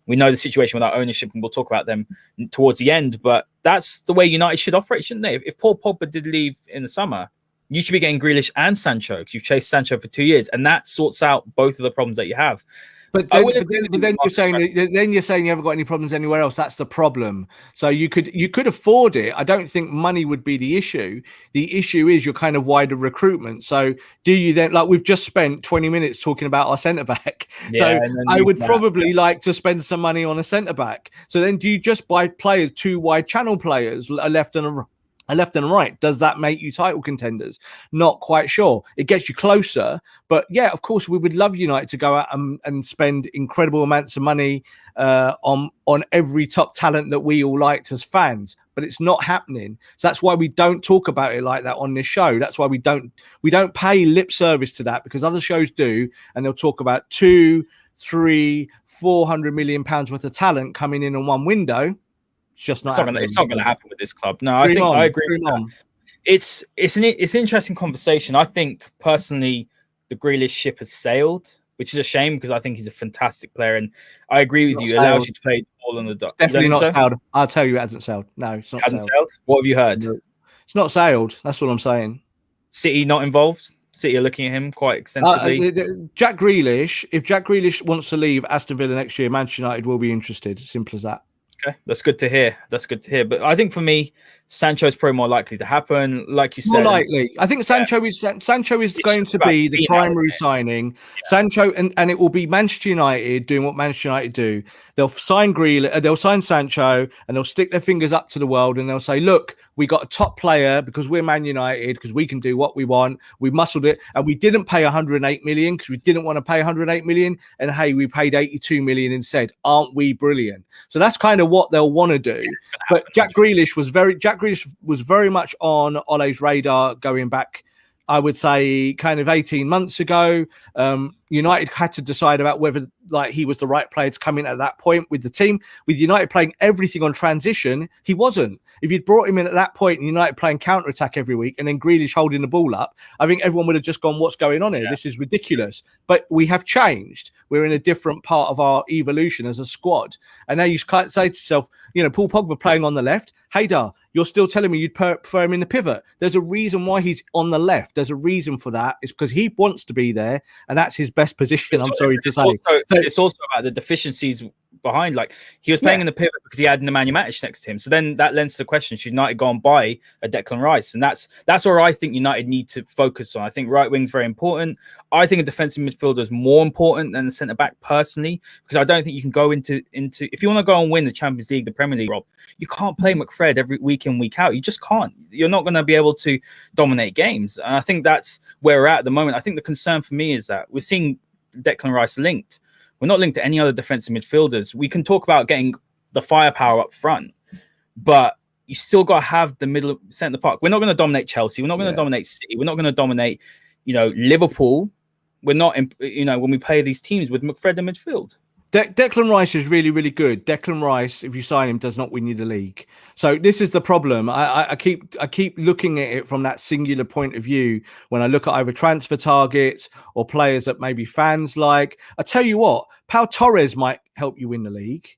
we know the situation with our ownership, and we'll talk about them towards the end. But that's the way United should operate, shouldn't they? If Paul Pogba did leave in the summer, you should be getting Grealish and Sancho, because you've chased Sancho for 2 years. And that sorts out both of the problems that you have. But then you're saying you haven't got any problems anywhere else. That's the problem. So you could afford it. I don't think money would be the issue. The issue is your kind of wider recruitment. So do you then, like we've just spent 20 minutes talking about our centre back. So I would probably like to spend some money on a centre back. So then do you just buy players, 2 wide channel players, a left and a right? Does that make you title contenders? Not quite sure. It gets you closer. But yeah, of course, we would love United to go out and spend incredible amounts of money on every top talent that we all liked as fans. But it's not happening. So that's why we don't talk about it like that on this show. That's why we don't pay lip service to that, because other shows do, and they'll talk about 200, 300, 400 million pounds worth of talent coming in one window. It's not going to happen with this club. No, I agree with that. It's an interesting conversation. I think personally, the Grealish ship has sailed, which is a shame, because I think he's a fantastic player, and I agree with you. It allows you to play all on the dot. Definitely not sailed. I'll tell you, it hasn't sailed. No, it's not. Sailed. What have you heard? No. It's not sailed. That's what I'm saying. City not involved. City are looking at him quite extensively. Jack Grealish. If Jack Grealish wants to leave Aston Villa next year, Manchester United will be interested. Simple as that. Okay, that's good to hear. But I think for me, Sancho's probably more likely to happen, like you More said. likely. I think Sancho is going to be the primary signing. Sancho, and it will be Manchester United doing what Manchester United do. They'll sign Grealish, they'll sign Sancho, and they'll stick their fingers up to the world and they'll say, look, we got a top player because we're Man United, because we can do what we want. We muscled it, and we didn't pay 108 million because we didn't want to pay 108 million. And hey, we paid 82 million instead. Aren't we brilliant? So that's kind of what they'll want to do. But Jack Grealish was very much on Ole's radar going back, I would say, kind of 18 months ago. United had to decide about whether he was the right player to come in at that point with the team. With United playing everything on transition, he wasn't. If you'd brought him in at that point and United playing counter-attack every week and then Grealish holding the ball up, I think everyone would have just gone, what's going on here? Yeah. This is ridiculous. But we have changed. We're in a different part of our evolution as a squad. And now you can't say to yourself, Paul Pogba playing on the left, Haider, you're still telling me you'd prefer him in the pivot. There's a reason why he's on the left. There's a reason for that. It's because he wants to be there, and that's his best position. I'm sorry to say. It's also about the deficiencies behind. Like, he was playing in the pivot because he had Nemanja Matic next to him. So then that lends to the question: should United go and buy a Declan Rice? And that's where I think United need to focus on. I think right wing's very important. I think a defensive midfielder is more important than the centre back personally, because I don't think you can go into if you want to go and win the Champions League, the Premier League, Rob, you can't play McFred every week in, week out. You just can't. You're not going to be able to dominate games. And I think that's where we're at the moment. I think the concern for me is that we're seeing Declan Rice linked. We're not linked to any other defensive midfielders. We can talk about getting the firepower up front, but you still got to have the middle centre park. We're not going to dominate Chelsea. We're not going to dominate City. We're not going to dominate, Liverpool. We're not, when we play these teams with McFred in midfield. Declan Rice is really, really good. Declan Rice, if you sign him, does not win you the league. So this is the problem. I keep looking at it from that singular point of view when I look at either transfer targets or players that maybe fans like. I tell you what, Pau Torres might help you win the league.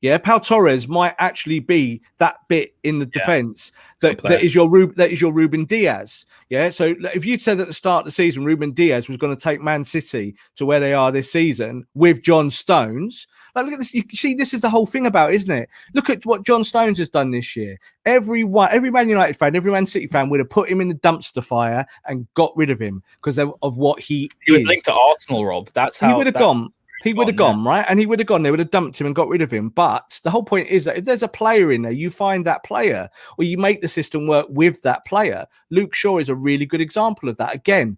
Yeah, Pau Torres might actually be that bit in the defense that is your Ruben Diaz. Yeah, so if you'd said at the start of the season Ruben Diaz was going to take Man City to where they are this season with John Stones, look at this. You see, this is the whole thing about, isn't it? Look at what John Stones has done this year. Every Man United fan, every Man City fan would have put him in the dumpster fire and got rid of him because of what he was linked to Arsenal, Rob. That's how he would have gone. He would have gone, right? And he would have gone. They would have dumped him and got rid of him. But the whole point is that if there's a player in there, you find that player or you make the system work with that player. Luke Shaw is a really good example of that. Again,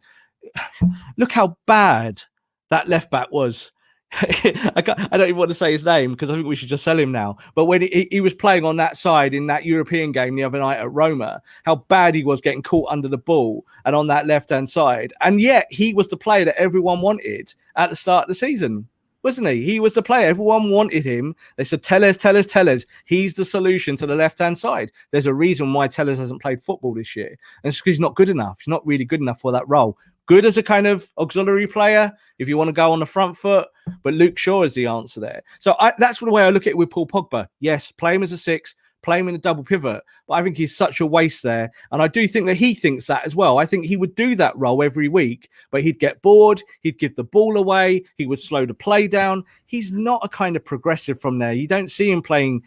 look how bad that left back was. I don't even want to say his name because I think we should just sell him now. But when he was playing on that side in that European game the other night at Roma, how bad he was getting caught under the ball and on that left-hand side. And yet he was the player that everyone wanted at the start of the season. Wasn't he? He was the player. Everyone wanted him. They said, Tellez. He's the solution to the left-hand side. There's a reason why Tellez hasn't played football this year. And it's because he's not good enough. He's not really good enough for that role. Good as a kind of auxiliary player, if you want to go on the front foot. But Luke Shaw is the answer there. So that's the way I look at it with Paul Pogba. Yes, play him as a 6. Play him in a double pivot, but I think he's such a waste there. And I do think that he thinks that as well. I think he would do that role every week, but he'd get bored. He'd give the ball away. He would slow the play down. He's not a kind of progressive from there. You don't see him playing,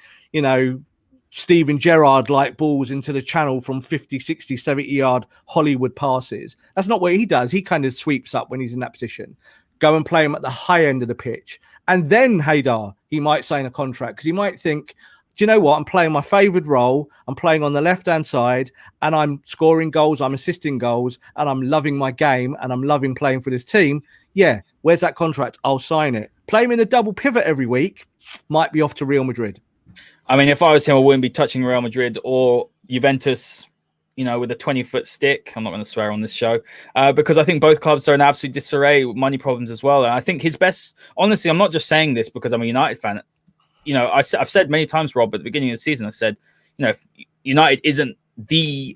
Steven Gerrard like balls into the channel from 50, 60, 70-yard Hollywood passes. That's not what he does. He kind of sweeps up when he's in that position. Go and play him at the high end of the pitch. And then, Haider, he might sign a contract because he might think, do you know what? I'm playing my favourite role. I'm playing on the left-hand side and I'm scoring goals. I'm assisting goals and I'm loving my game and I'm loving playing for this team. Yeah, where's that contract? I'll sign it. Play him in a double pivot every week. Might be off to Real Madrid. I mean, if I was him, I wouldn't be touching Real Madrid or Juventus, with a 20-foot stick. I'm not going to swear on this show because I think both clubs are in absolute disarray with money problems as well. And I think his best, honestly, I'm not just saying this because I'm a United fan. I've said many times, Rob, at the beginning of the season, I said, if United isn't the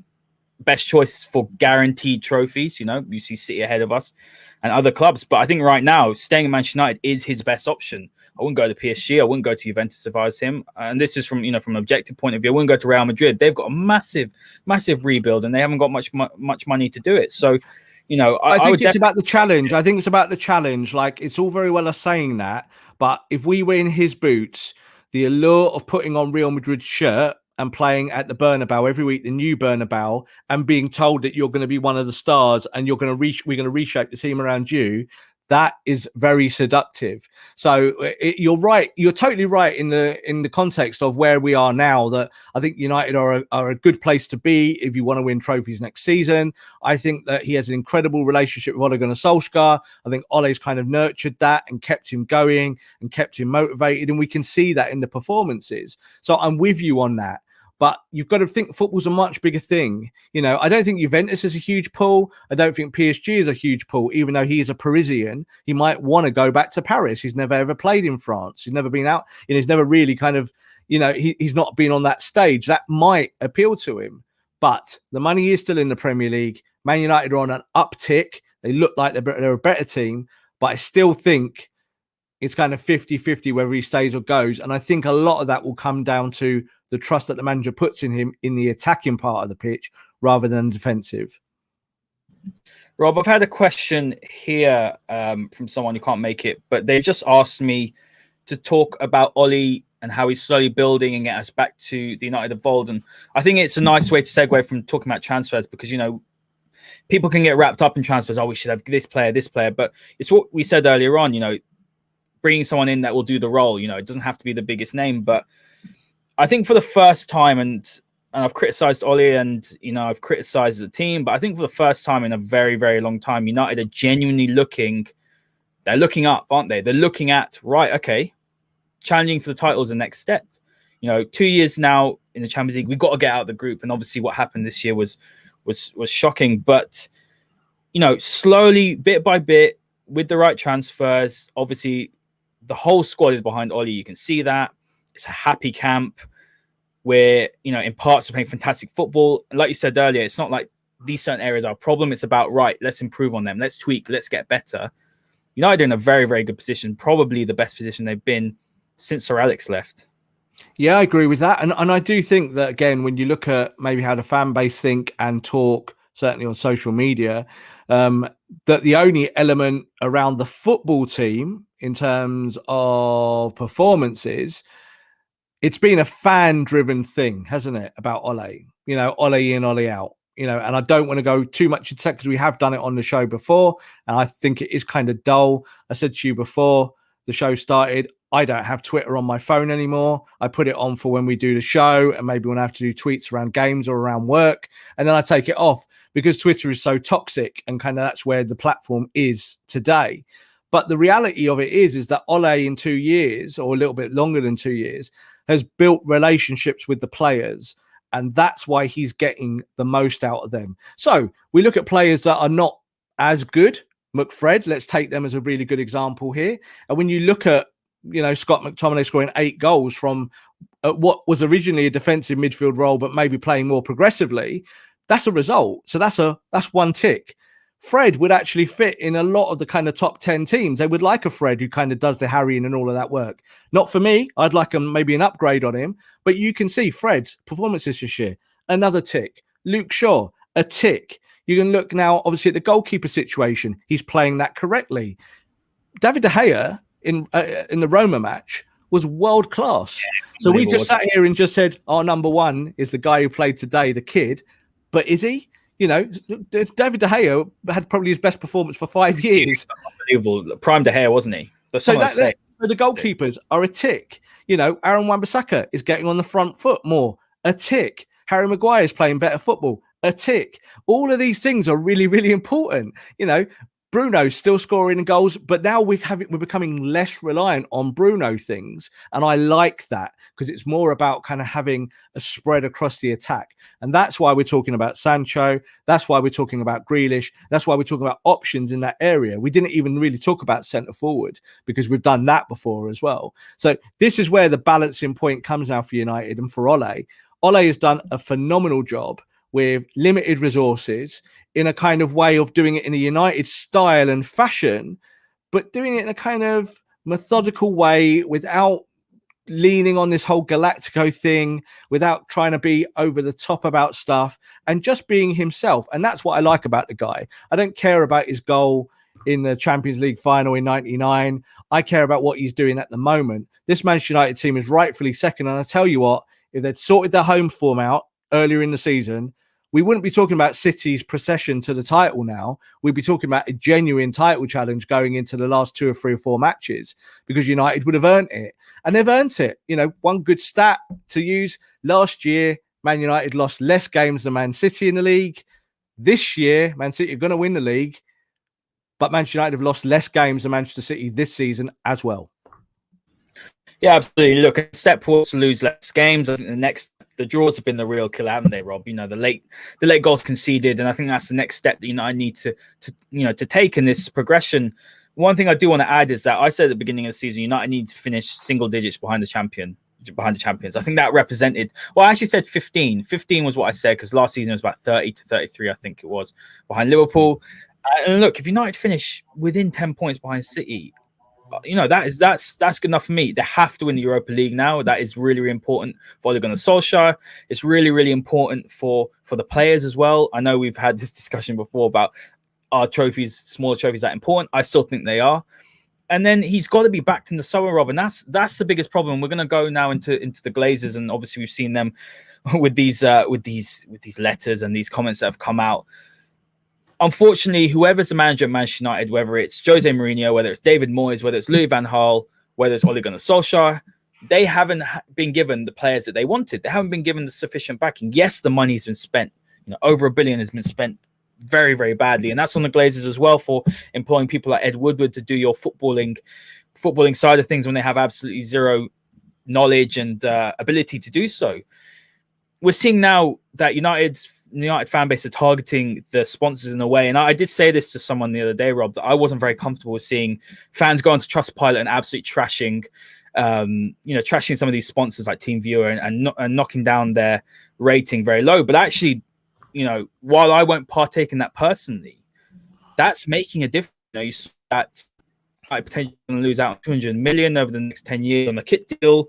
best choice for guaranteed trophies, you see City ahead of us and other clubs. But I think right now, staying at Manchester United is his best option. I wouldn't go to PSG. I wouldn't go to Juventus if I was him. And this is from an objective point of view. I wouldn't go to Real Madrid. They've got a massive, massive rebuild and they haven't got much money to do it. So, I think it's about the challenge. I think it's about the challenge. Like, it's all very well us saying that, but if we were in his boots, the allure of putting on Real Madrid's shirt, and playing at the Bernabeu every week, the new Bernabeu, and being told that you're going to be one of the stars and we're going to reshape the team around you, that is very seductive. So you're right. You're totally right in the context of where we are now, that I think United are a good place to be if you want to win trophies next season. I think that he has an incredible relationship with Ole Gunnar Solskjaer. I think Ole's kind of nurtured that and kept him going and kept him motivated. And we can see that in the performances. So I'm with you on that. But you've got to think football's a much bigger thing. I don't think Juventus is a huge pull. I don't think PSG is a huge pull, even though he is a Parisian. He might want to go back to Paris. He's never ever played in France. He's never been out. He's never really kind of, he's not been on that stage. That might appeal to him. But the money is still in the Premier League. Man United are on an uptick. They look like they're a better team. But I still think it's kind of 50-50 whether he stays or goes. And I think a lot of that will come down to the trust that the manager puts in him in the attacking part of the pitch rather than defensive. Rob, I've had a question here from someone who can't make it, but they've just asked me to talk about Ole and how he's slowly building and get us back to the United of old. And I think it's a nice way to segue from talking about transfers, because, people can get wrapped up in transfers. Oh, we should have this player. But it's what we said earlier on, bringing someone in that will do the role. It doesn't have to be the biggest name, but I think for the first time, and I've criticized Ole and, I've criticized the team, but I think for the first time in a very, very long time, United are genuinely they're looking up, aren't they? They're looking at, right, okay, challenging for the title is the next step. 2 years now in the Champions League, we've got to get out of the group. And obviously what happened this year was shocking. But, slowly, bit by bit, with the right transfers, obviously the whole squad is behind Ole. You can see that. It's a happy camp where, in parts are playing fantastic football. And like you said earlier, it's not like these certain areas are a problem. It's about, right, let's improve on them. Let's tweak. Let's get better. United are in a very, very good position, probably the best position they've been since Sir Alex left. Yeah, I agree with that. And I do think that, again, when you look at maybe how the fan base think and talk, certainly on social media, that the only element around the football team in terms of performances, it's been a fan-driven thing, hasn't it, about Ole? Ole in, Ole out. And I don't want to go too much into that because we have done it on the show before, and I think it is kind of dull. I said to you before the show started, I don't have Twitter on my phone anymore. I put it on for when we do the show and maybe when I have to do tweets around games or around work, and then I take it off because Twitter is so toxic, and kind of that's where the platform is today. But the reality of it is that Ole in 2 years, or a little bit longer than 2 years, has built relationships with the players. And that's why he's getting the most out of them. So we look at players that are not as good. McFred, let's take them as a really good example here. And when you look at, Scott McTominay scoring 8 goals from what was originally a defensive midfield role, but maybe playing more progressively, that's a result. So that's one tick. Fred would actually fit in a lot of the kind of top 10 teams. They would like a Fred who kind of does the harrying and all of that work. Not for me. I'd like maybe an upgrade on him. But you can see Fred's performances this year. Another tick. Luke Shaw, a tick. You can look now, obviously, at the goalkeeper situation. He's playing that correctly. David De Gea in the Roma match was world class. Yeah, so we just sat here and just said, our number one is the guy who played today, the kid. But is he? David De Gea had probably his best performance for 5 years. Unbelievable. Prime De Gea, wasn't he? So the goalkeepers are a tick. Aaron Wan-Bissaka is getting on the front foot more. A tick. Harry Maguire is playing better football. A tick. All of these things are really, really important. Bruno's still scoring goals, but now we're becoming less reliant on Bruno things. And I like that because it's more about kind of having a spread across the attack. And that's why we're talking about Sancho. That's why we're talking about Grealish. That's why we're talking about options in that area. We didn't even really talk about centre forward because we've done that before as well. So this is where the balancing point comes now for United and for Ole. Ole has done a phenomenal job with limited resources in a kind of way of doing it in a United style and fashion, but doing it in a kind of methodical way without leaning on this whole Galactico thing, without trying to be over the top about stuff and just being himself. And that's what I like about the guy. I don't care about his goal in the Champions League final in 99. I care about what he's doing at the moment. This Manchester United team is rightfully second. And I tell you what, if they'd sorted their home form out earlier in the season, we wouldn't be talking about City's procession to the title now. We'd be talking about a genuine title challenge going into the last 2 or 3 or 4 matches, because United would have earned it. And they've earned it. You know, one good stat to use: last year, Man United lost less games than Man City in the league. This year, Man City are going to win the league, but Manchester United have lost less games than Manchester City this season as well. Yeah, absolutely. Look, a step towards to lose less games. I think the draws have been the real killer, haven't they, Rob? You know, the late goals conceded, and I think that's the next step that United need to take in this progression. One thing I do want to add is that I said at the beginning of the season, United need to finish single digits behind the champions. I think that represented, well, I actually said 15. 15 was what I said, because last season it was about 30 to 33, I think it was, behind Liverpool. And look, if United finish within 10 points behind City, you know, that's good enough for me. They have to win the Europa League now. That is really, really important for Ole Gunnar Solskjaer. It's really, really important for the players as well. I know we've had this discussion before about are trophies, smaller trophies, that important? I still think they are. And then he's got to be backed in the summer, Rob, and that's the biggest problem. We're going to go now into the Glazers, and obviously we've seen them with these letters and these comments that have come out. Unfortunately, whoever's the manager at Manchester United, whether it's Jose Mourinho, whether it's David Moyes, whether it's Louis van Gaal, whether it's Ole Gunnar Solskjaer, they haven't been given the players that they wanted. They haven't been given the sufficient backing. Yes, the money's been spent. You know, over $1 billion has been spent very, very badly, and that's on the Glazers as well, for employing people like Ed Woodward to do your footballing side of things when they have absolutely zero knowledge and ability to do so. We're seeing now that United fan base are targeting the sponsors in a way, and I did say this to someone the other day, Rob, that I wasn't very comfortable with seeing fans go onto Trustpilot and absolutely trashing some of these sponsors like TeamViewer and knocking down their rating very low. But actually, you know, while I won't partake in that personally, that's making a difference. You know, you saw that I potentially going to lose out on 200 million over the next 10 years on the kit deal.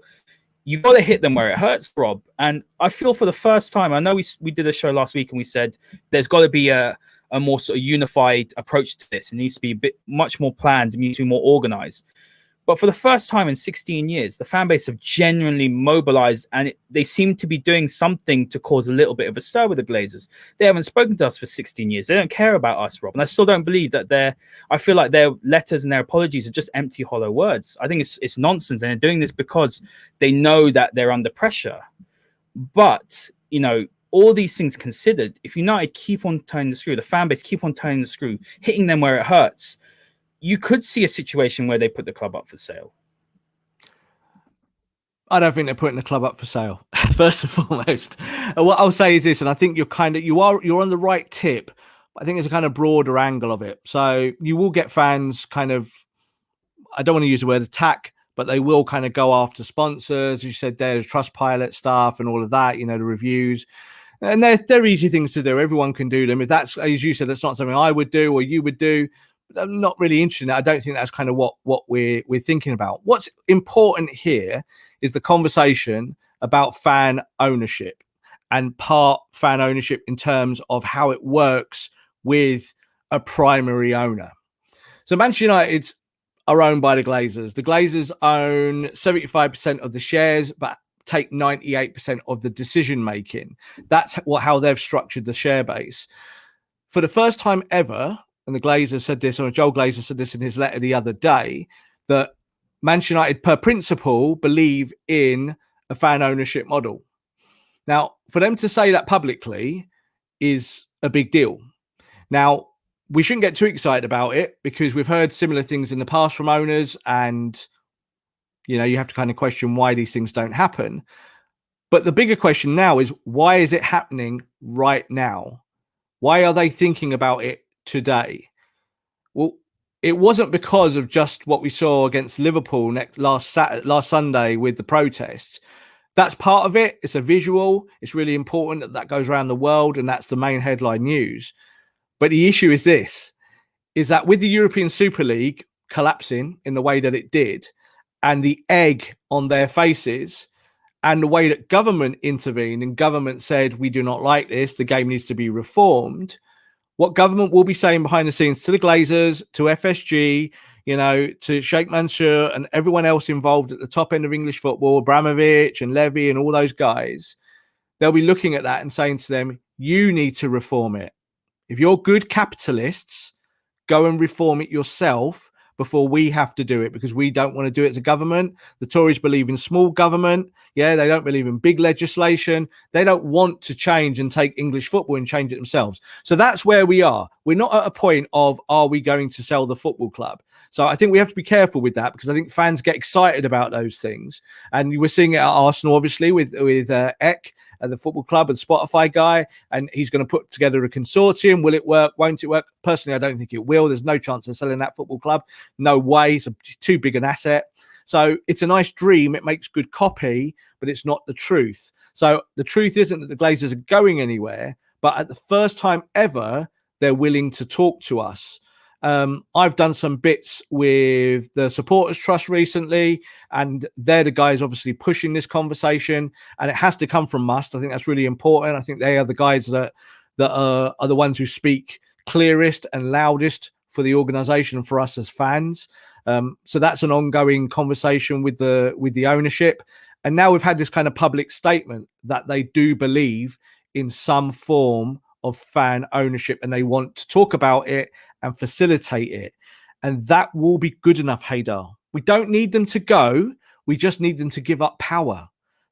You've got to hit them where it hurts, Rob. And I feel for the first time, I know we did a show last week and we said there's got to be a more sort of unified approach to this. It needs to be much more planned. It needs to be more organized. But for the first time in 16 years, the fan base have genuinely mobilized, and they seem to be doing something to cause a little bit of a stir with the Glazers. They haven't spoken to us for 16 years. They don't care about us, Rob. And I still don't believe that I feel like their letters and their apologies are just empty, hollow words. I think it's nonsense. And they're doing this because they know that they're under pressure. But, you know, all these things considered, if United keep on turning the screw, the fan base keep on turning the screw, hitting them where it hurts, you could see a situation where they put the club up for sale. I don't think they're putting the club up for sale, first and foremost. And what I'll say is this, and I think you're on the right tip. I think it's a kind of broader angle of it. So you will get fans kind of, I don't want to use the word attack, but they will kind of go after sponsors. You said there's Trustpilot stuff and all of that, you know, the reviews. And they're easy things to do. Everyone can do them. If that's, as you said, that's not something I would do or you would do, I'm not really interested in that. I don't think that's kind of what we're thinking about. What's important here is the conversation about fan ownership and part fan ownership in terms of how it works with a primary owner. So Manchester United are owned by the Glazers. The Glazers own 75% of the shares, but take 98% of the decision making. That's how they've structured the share base. For the first time ever, and the Glazers said this, or Joel Glazer said this in his letter the other day, that Manchester United, per principle, believe in a fan ownership model. Now, for them to say that publicly is a big deal. Now, we shouldn't get too excited about it because we've heard similar things in the past from owners, and you know, you have to kind of question why these things don't happen. But the bigger question now is, why is it happening right now? Why are they thinking about it today? Well, it wasn't because of just what we saw against Liverpool last Sunday with the protests. That's part of it. It's a visual. It's really important that goes around the world, and that's the main headline news. But the issue is this, is that with the European Super League collapsing in the way that it did, and the egg on their faces, and the way that government intervened and government said, we do not like this, the game needs to be reformed, what government will be saying behind the scenes to the Glazers, to FSG, you know, to Sheikh Mansour and everyone else involved at the top end of English football, Abramovich and Levy and all those guys, they'll be looking at that and saying to them, you need to reform it. If you're good capitalists, go and reform it yourself before we have to do it, because we don't want to do it as a government. The Tories believe in small government. Yeah, they don't believe in big legislation. They don't want to change and take English football and change it themselves. So that's where we are. We're not at a point of, are we going to sell the football club? So I think we have to be careful with that, because I think fans get excited about those things. And we're seeing it at Arsenal, obviously, with Eck at the football club and Spotify guy, and he's going to put together a consortium. Will it work? Won't it work? Personally, I don't think it will. There's no chance of selling that football club. No way. It's too big an asset. So it's a nice dream. It makes good copy, but it's not the truth. So the truth isn't that the Glazers are going anywhere, but at the first time ever, they're willing to talk to us. I've done some bits with the Supporters Trust recently, and they're the guys obviously pushing this conversation, and it has to come from Must. I think that's really important. I think they are the guys that are the ones who speak clearest and loudest for the organization and for us as fans. So that's an ongoing conversation with the ownership. And now we've had this kind of public statement that they do believe in some form of fan ownership, and they want to talk about it and facilitate it. And that will be good enough, Haider. We don't need them to go. We just need them to give up power.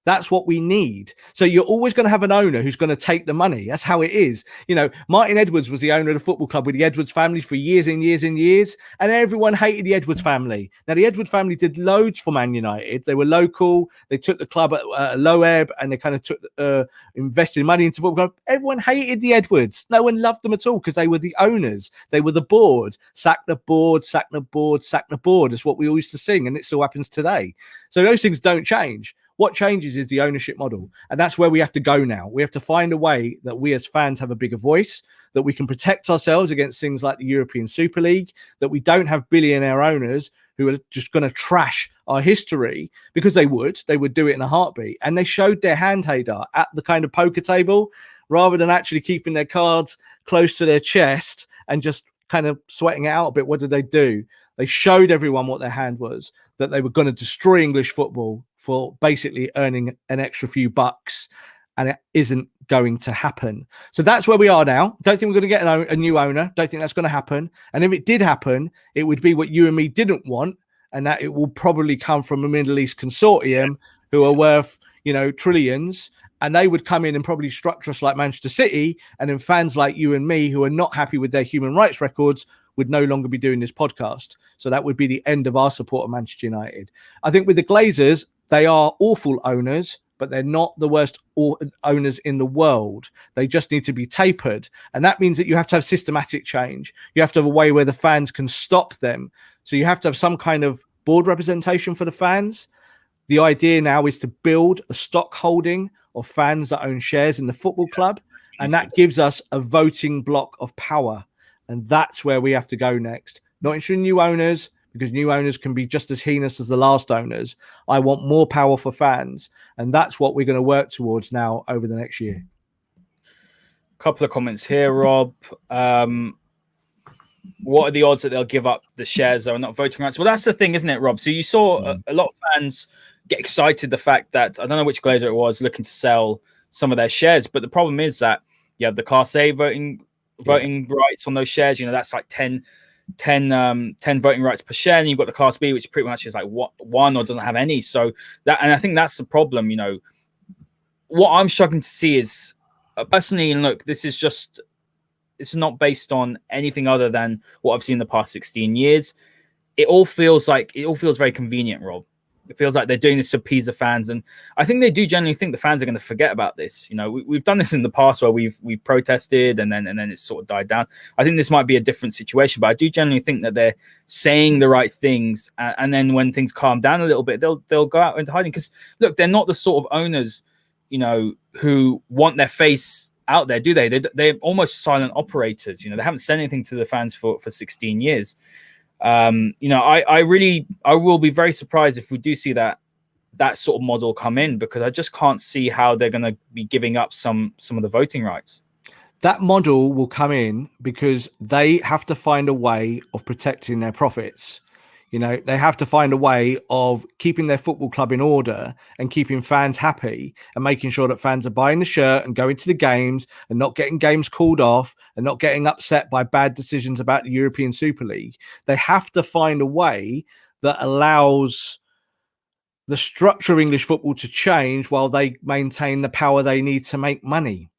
That's what we need. So you're always going to have an owner who's going to take the money. That's how it is. You know, Martin Edwards was the owner of the football club with the Edwards family for years and years and years. And everyone hated the Edwards family. Now, the Edwards family did loads for Man United. They were local. They took the club at a low ebb, and they kind of took invested money into football club. Everyone hated the Edwards. No one loved them at all because they were the owners. They were the board. Sack the board, sack the board, sack the board. Is what we all used to sing. And it still happens today. So those things don't change. What changes is the ownership model. And that's where we have to go now. We have to find a way that we as fans have a bigger voice, that we can protect ourselves against things like the European Super League, that we don't have billionaire owners who are just going to trash our history, because they would do it in a heartbeat. And they showed their hand, Haider, at the kind of poker table, rather than actually keeping their cards close to their chest and just kind of sweating it out a bit. What did they do? They showed everyone what their hand was, that they were going to destroy English football for basically earning an extra few bucks, and it isn't going to happen. So that's where we are now. Don't think we're going to get a new owner. Don't think that's going to happen. And if it did happen, it would be what you and me didn't want, and that it will probably come from a Middle East consortium who are worth, you know, trillions, and they would come in and probably structure us like Manchester City, and then fans like you and me who are not happy with their human rights records would no longer be doing this podcast. So that would be the end of our support of Manchester United. I think with the Glazers, they are awful owners, but they're not the worst owners in the world. They just need to be tapered. And that means that you have to have systematic change. You have to have a way where the fans can stop them. So you have to have some kind of board representation for the fans. The idea now is to build a stock holding of fans that own shares in the football club. And that gives us a voting block of power. And that's where we have to go next. Not interested in new owners, because new owners can be just as heinous as the last owners. I want more power for fans. And that's what we're going to work towards now over the next year. Couple of comments here, Rob. What are the odds that they'll give up the shares or not voting rights? Well, that's the thing, isn't it, Rob? So you saw a lot of fans get excited the fact that, I don't know which Glazer it was, looking to sell some of their shares. But the problem is that you have the Class A voting rights on those shares. You know, that's like 10 voting rights per share, and you've got the Class B, which pretty much is like one or doesn't have any. So that, and I think that's the problem. You know, what I'm struggling to see is personally, and look, this is just, it's not based on anything other than what I've seen in the past 16 years. It all feels very convenient, Rob. It feels like they're doing this to appease the fans, and I think they do generally think the fans are going to forget about this. You know, we've done this in the past where we've protested and then it's sort of died down. I think this might be a different situation, but I do generally think that they're saying the right things, and then when things calm down a little bit, they'll go out into hiding. Because look, they're not the sort of owners, you know, who want their face out there, do they? They're almost silent operators. You know, they haven't said anything to the fans for 16 years. You know, I will be very surprised if we do see that sort of model come in, because I just can't see how they're going to be giving up some of the voting rights. That model will come in because they have to find a way of protecting their profits. You know, they have to find a way of keeping their football club in order and keeping fans happy and making sure that fans are buying the shirt and going to the games and not getting games called off and not getting upset by bad decisions about the European Super League. They have to find a way that allows the structure of English football to change while they maintain the power they need to make money.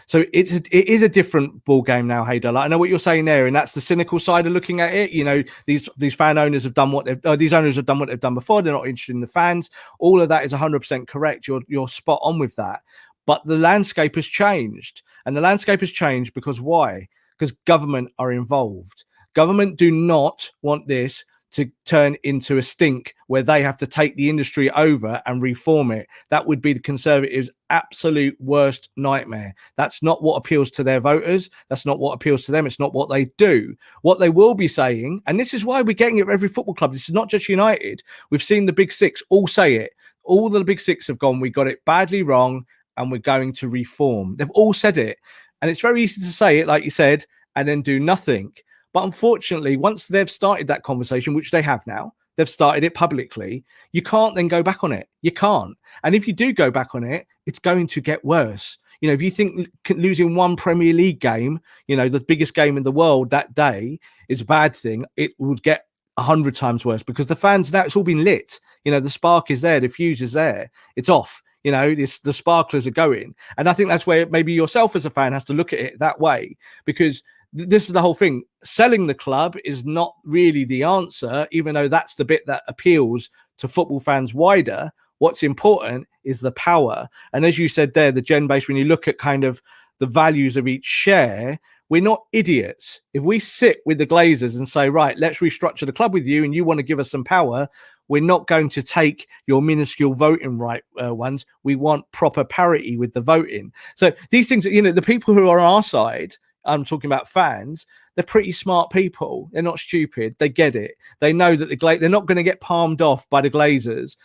So it is a different ball game now, Haider. Like, I know what you're saying there, and that's the cynical side of looking at it. You know, these fan owners have done what these owners have done what they've done before. They're not interested in the fans. All of that is 100% correct. You're spot on with that. But the landscape has changed, and the landscape has changed because why? Because government are involved. Government do not want this to turn into a stink where they have to take the industry over and reform it. That would be the Conservatives' absolute worst nightmare. That's not what appeals to their voters. That's not what appeals to them. It's not what they do. What they will be saying, and this is why we're getting it for every football club. This is not just United. We've seen the big six all say it. All the big six have gone, we got it badly wrong and we're going to reform. They've all said it. And it's very easy to say it, like you said, and then do nothing. But unfortunately, once they've started that conversation, which they have now, they've started it publicly, you can't then go back on it. You can't. And if you do go back on it, it's going to get worse. You know, if you think losing one Premier League game, you know, the biggest game in the world that day is a bad thing, it would get 100 times worse because the fans now, it's all been lit. You know, the spark is there, the fuse is there, it's off. You know, the sparklers are going. And I think that's where maybe yourself as a fan has to look at it that way, because this is the whole thing. Selling the club is not really the answer, even though that's the bit that appeals to football fans wider. What's important is the power. And as you said there, the gen base, when you look at kind of the values of each share, we're not idiots. If we sit with the Glazers and say, right, let's restructure the club with you and you want to give us some power, we're not going to take your minuscule voting right ones. We want proper parity with the voting. So these things, you know, the people who are on our side, I'm talking about fans, they're pretty smart people. They're not stupid. They get it. They know that they're not going to get palmed off by the Glazers.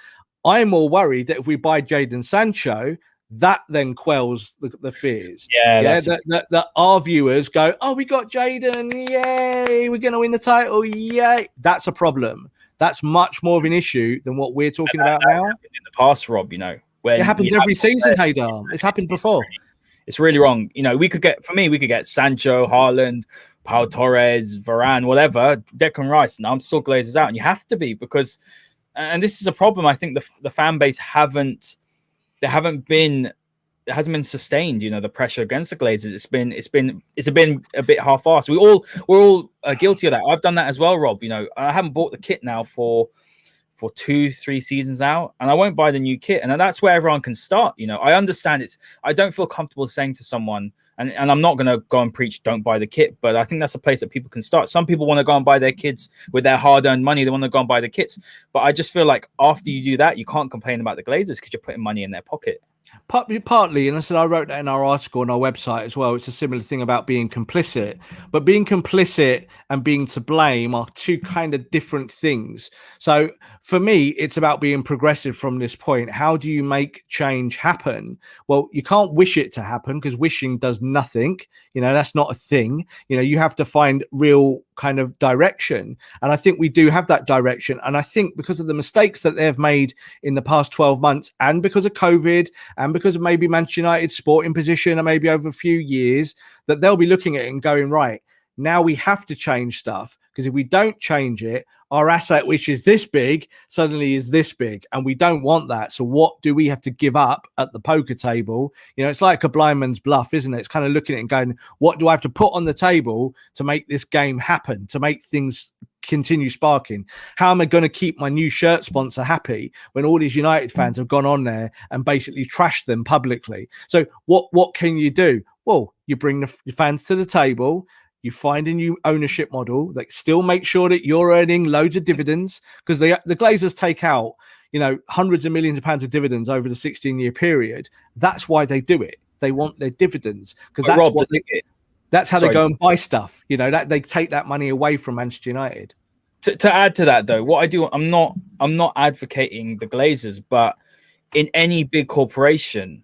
I'm more worried that if we buy Jadon Sancho, that then quells the fears. That our viewers go, oh, we got Jadon, yay, we're going to win the title, yay. That's a problem. That's much more of an issue than what we're talking about now. In the past, Rob, you know, when it happens every season, Haider. It's happened before. It's really wrong. You know, we could get Sancho, Haaland, Pau Torres, Varane, whatever, Declan Rice. And I'm still Glazers out. And you have to be, because, and this is a problem. I think the fan base hasn't been sustained. You know, the pressure against the Glazers. It's been a bit half-assed. We're all guilty of that. I've done that as well, Rob. You know, I haven't bought the kit now for 2-3 seasons out, and I won't buy the new kit. And that's where everyone can start. You know, I understand I don't feel comfortable saying to someone, and I'm not going to go and preach don't buy the kit, but I think that's a place that people can start. Some people want to go and buy their kids with their hard-earned money. They want to go and buy the kits, but I just feel like after you do that, you can't complain about the Glazers because you're putting money in their pocket. Partly, and I said I wrote that in our article on our website as well. It's a similar thing about being complicit, but being complicit and being to blame are two kind of different things. So for me, it's about being progressive from this point. How do you make change happen? Well, you can't wish it to happen because wishing does nothing. You know, that's not a thing. You know, you have to find real kind of direction. And I think we do have that direction. And I think because of the mistakes that they've made in the past 12 months and because of COVID and because of maybe Manchester United's sporting position and maybe over a few years, that they'll be looking at it and going, right, now we have to change stuff, because if we don't change it, our asset, which is this big, suddenly is this big, and we don't want that. So what do we have to give up at the poker table? You know, it's like a blind man's bluff, isn't it? It's kind of looking at it and going, what do I have to put on the table to make this game happen, to make things continue sparking? How am I going to keep my new shirt sponsor happy when all these United fans have gone on there and basically trashed them publicly? So what can you do? Well, you bring the fans to the table. You find a new ownership model that still makes sure that you're earning loads of dividends, because the Glazers take out, you know, hundreds of millions of pounds of dividends over the 16-year period. That's why they do it. They want their dividends, because that's how they go and buy stuff. You know, that they take that money away from Manchester United. To add to that, though, what I do, I'm not advocating the Glazers, but in any big corporation,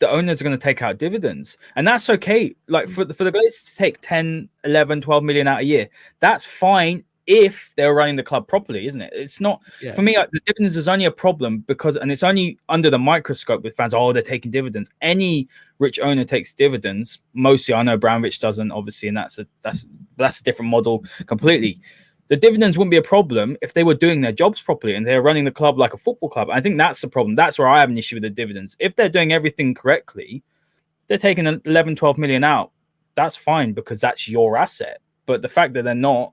the owners are going to take out dividends, and that's okay. Like for the Glazers to take 10, 11, 12 million out a year, that's fine if they're running the club properly, isn't it? It's not for me. The dividends is only a problem because, and it's only under the microscope with fans. Oh, they're taking dividends. Any rich owner takes dividends. Mostly, I know Brownrich doesn't, obviously, and that's a different model completely. The dividends wouldn't be a problem if they were doing their jobs properly and they're running the club like a football club. I think that's the problem. That's where I have an issue with the dividends. If they're doing everything correctly, if they're taking 11, 12 million out, that's fine because that's your asset. But the fact that they're not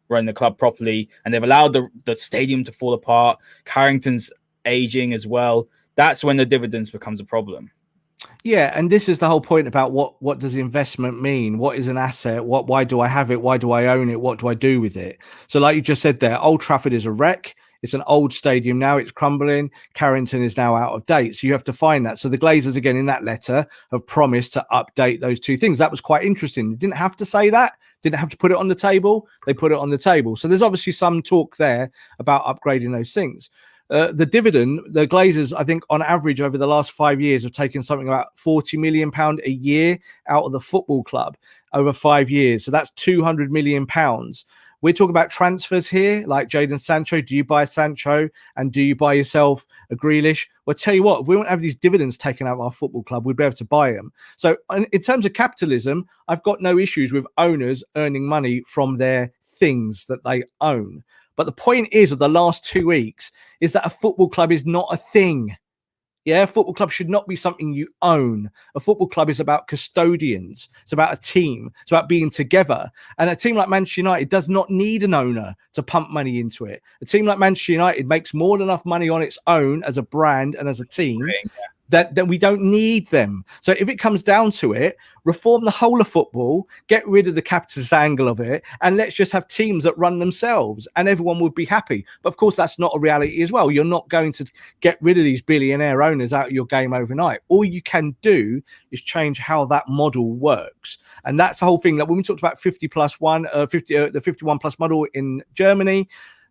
running the club properly and they've allowed the stadium to fall apart, Carrington's aging as well, that's when the dividends becomes a problem. Yeah, and this is the whole point about what does investment mean? What is an asset? Why do I have it? Why do I own it? What do I do with it? So like you just said there, Old Trafford is a wreck. It's an old stadium now. It's crumbling. Carrington is now out of date. So you have to find that. So the Glazers, again, in that letter, have promised to update those two things. That was quite interesting. They didn't have to say that. Didn't have to put it on the table. They put it on the table. So there's obviously some talk there about upgrading those things. The dividend, the Glazers, I think on average over the last 5 years have taken something about £40 million a year out of the football club over 5 years. So that's £200 million. We're talking about transfers here, like Jadon Sancho. Do you buy Sancho and do you buy yourself a Grealish? Well, tell you what, if we don't have these dividends taken out of our football club, we'd be able to buy them. So in terms of capitalism, I've got no issues with owners earning money from their things that they own. But the point is, of the last 2 weeks, is that a football club is not a thing. Yeah, a football club should not be something you own. A football club is about custodians. It's about a team. It's about being together. And a team like Manchester United does not need an owner to pump money into it. A team like Manchester United makes more than enough money on its own as a brand and as a team that we don't need them. So if it comes down to it, reform the whole of football, get rid of the capitalist angle of it, and let's just have teams that run themselves and everyone would be happy. But of course, that's not a reality as well. You're not going to get rid of these billionaire owners out of your game overnight. All you can do is change how that model works. And that's the whole thing. Like when we talked about the 51 plus model in Germany,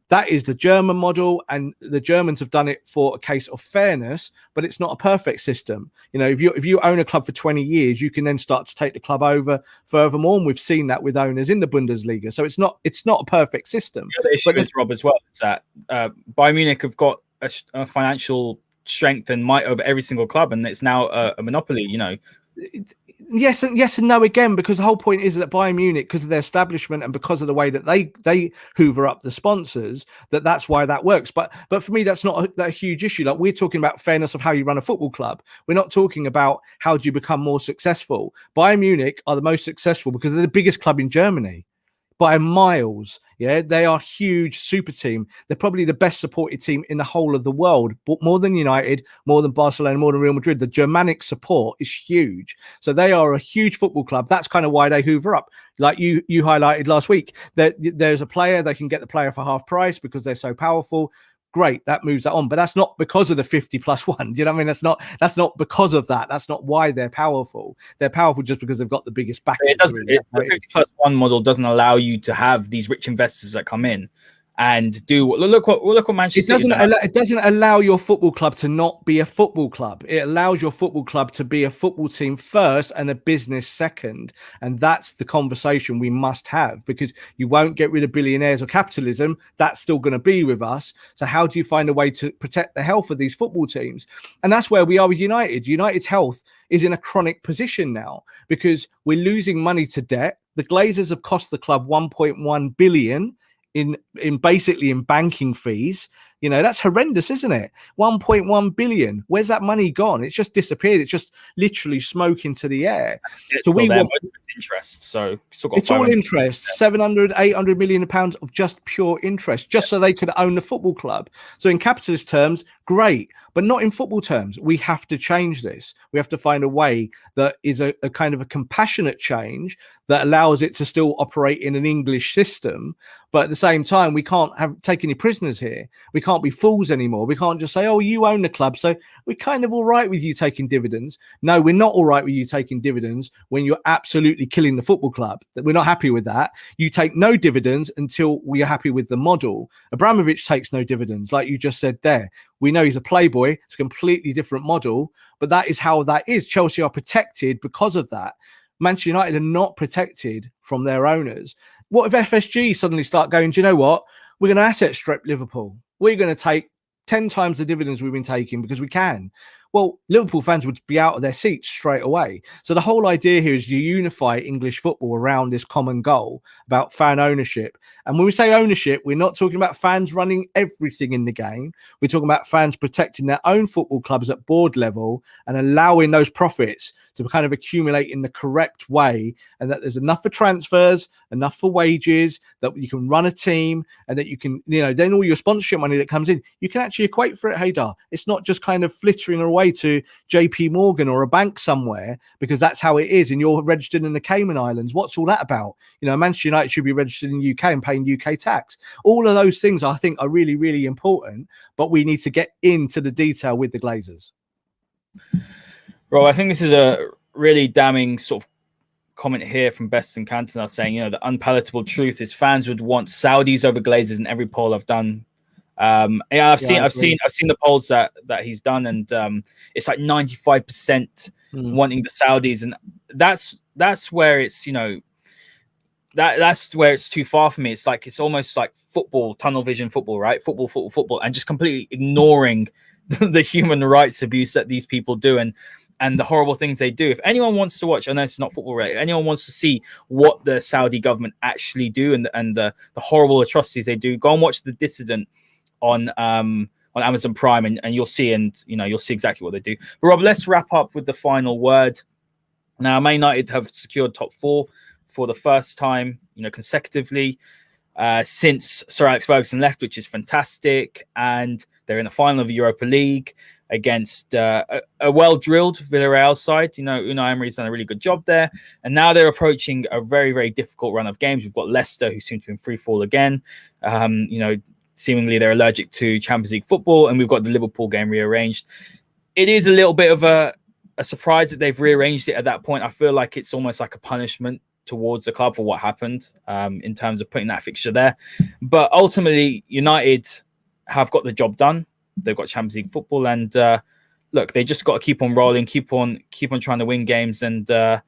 that is the German model, and the Germans have done it for a case of fairness, but it's not a perfect system. You know, if you own a club for 20 years, you can then start to take the club over furthermore, and we've seen that with owners in the Bundesliga. So it's not a perfect system. The issue is, Rob, as well, is that Bayern Munich have got a financial strength and might over every single club, and it's now a monopoly. You know. Yes and no again, because the whole point is that Bayern Munich, because of their establishment and because of the way that they hoover up the sponsors, that's why that works. But for me, that's not a huge issue. Like, we're talking about fairness of how you run a football club. We're not talking about how do you become more successful. Bayern Munich are the most successful because they're the biggest club in Germany by miles. Yeah, they are a huge super team. They're probably the best supported team in the whole of the world, but more than United, more than Barcelona, more than Real Madrid. The Germanic support is huge. So they are a huge football club. That's kind of why they hoover up. Like you highlighted last week, that there's a player, they can get the player for half price because they're so powerful. Great, that moves that on, but that's not because of the 50+1. Do you know what I mean? That's not because of that. That's not why they're powerful. They're powerful just because they've got the biggest backing. The 50+1 model doesn't allow you to have these rich investors that come in and do look what Manchester it doesn't allow your football club to not be a football club. It allows your football club to be a football team first and a business second. And that's the conversation we must have, because you won't get rid of billionaires or capitalism. That's still going to be with us. So how do you find a way to protect the health of these football teams? And that's where we are with United. United's health is in a chronic position now because we're losing money to debt. The Glazers have cost the club 1.1 billion in basically in banking fees. You know, that's horrendous, isn't it? 1.1 billion. Where's that money gone? It's just disappeared. It's just literally smoke into the air. So we want interest. So it's all interest, 700, 800 million pounds of just pure interest, just so they could own the football club. So in capitalist terms, great, but not in football terms. We have to change this. We have to find a way that is a kind of a compassionate change that allows it to still operate in an English system. But at the same time, we can't take any prisoners here. We can't be fools anymore. We can't just say, oh, you own the club, so we're kind of all right with you taking dividends. No, we're not all right with you taking dividends when you're absolutely killing the football club. We're not happy with that. You take no dividends until we are happy with the model. Abramovich takes no dividends, like you just said there. We know he's a playboy. It's a completely different model, but that is how that is. Chelsea are protected because of that. Manchester United are not protected from their owners. What if FSG suddenly start going, do you know what? We're going to asset strip Liverpool. We're going to take 10 times the dividends we've been taking because we can. Well, Liverpool fans would be out of their seats straight away. So the whole idea here is to unify English football around this common goal about fan ownership. And when we say ownership, we're not talking about fans running everything in the game. We're talking about fans protecting their own football clubs at board level and allowing those profits to kind of accumulate in the correct way, and that there's enough for transfers, enough for wages, that you can run a team, and that you can, then all your sponsorship money that comes in, you can actually equate for it, Haider. It's not just kind of flittering away to JP Morgan or a bank somewhere, because that's how it is, and you're registered in the Cayman Islands. What's all that about? Manchester United should be registered in the UK and paying UK tax. All of those things I think are really, really important, but we need to get into the detail with the Glazers. Rob, I think this is a really damning sort of comment here from Best and Cantona saying, the unpalatable truth is fans would want Saudis over Glazers in every poll I've done. I've seen the polls that he's done, and it's like 95% wanting the Saudis, and that's where it's that's where it's too far for me. It's almost like football, tunnel vision football, right? Football, and just completely ignoring the human rights abuse that these people do, and the horrible things they do. If anyone wants to watch, I know it's not football related, anyone wants to see what the Saudi government actually do and the horrible atrocities they do, go and watch The Dissident on Amazon Prime, and you'll see, you'll see exactly what they do. But Rob, let's wrap up with the final word. Now, Man United have secured top 4 for the first time, consecutively since Sir Alex Ferguson left, which is fantastic. And they're in the final of the Europa League against a well-drilled Villarreal side. Unai Emery's done a really good job there. And now they're approaching a very, very difficult run of games. We've got Leicester, who seem to be in free fall again. Seemingly they're allergic to Champions League football. And we've got the Liverpool game rearranged. It is a little bit of a surprise that they've rearranged it at that point. I feel like it's almost like a punishment towards the club for what happened in terms of putting that fixture there. But ultimately, United have got the job done. They've got Champions League football, and look, they just got to keep on rolling, keep on trying to win games, and get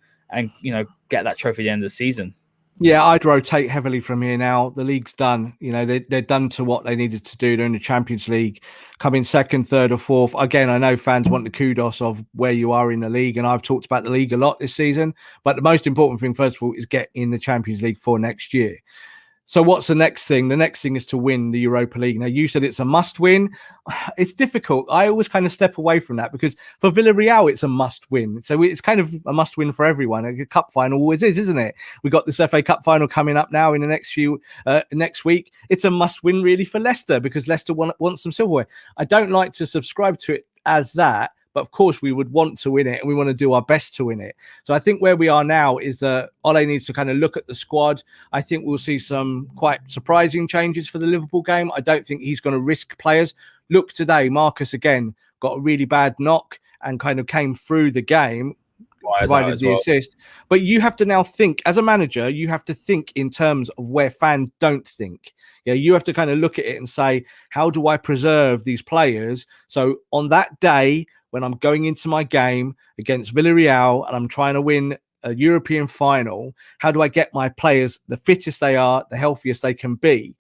that trophy at the end of the season. Yeah, I'd rotate heavily from here now. The league's done. They're done to what they needed to do. They're in the Champions League, coming second, third, or fourth. Again, I know fans want the kudos of where you are in the league, and I've talked about the league a lot this season. But the most important thing, first of all, is get in the Champions League for next year. So what's the next thing? The next thing is to win the Europa League. Now, you said it's a must win. It's difficult. I always kind of step away from that, because for Villarreal, it's a must win. So it's kind of a must win for everyone. A cup final always is, isn't it? We've got this FA Cup final coming up now in the next week. It's a must win really for Leicester, because Leicester wants some silverware. I don't like to subscribe to it as that. But of course, we would want to win it, and we want to do our best to win it. So I think where we are now is that Ole needs to kind of look at the squad. I think we'll see some quite surprising changes for the Liverpool game. I don't think he's going to risk players. Look today, Marcus again got a really bad knock and kind of came through the game, provided the assist. But you have to now think, as a manager, you have to think in terms of where fans don't think. Yeah, you have to kind of look at it and say, how do I preserve these players? So on that day, when I'm going into my game against Villarreal and I'm trying to win a European final, how do I get my players the fittest they are, the healthiest they can be?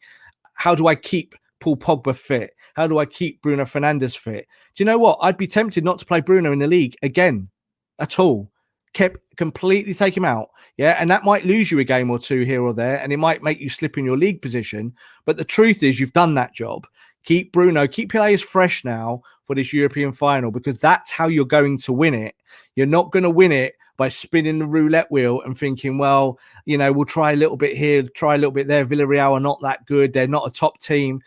How do I keep Paul Pogba fit? How do I keep Bruno Fernandes fit? Do you know what? I'd be tempted not to play Bruno in the league again at all. Completely take him out. Yeah. And that might lose you a game or two here or there, and it might make you slip in your league position. But the truth is, you've done that job. Keep Bruno, keep players fresh now for this European final, because that's how you're going to win it. You're not going to win it by spinning the roulette wheel and thinking, well, we'll try a little bit here, try a little bit there. Villarreal are not that good. They're not a top team.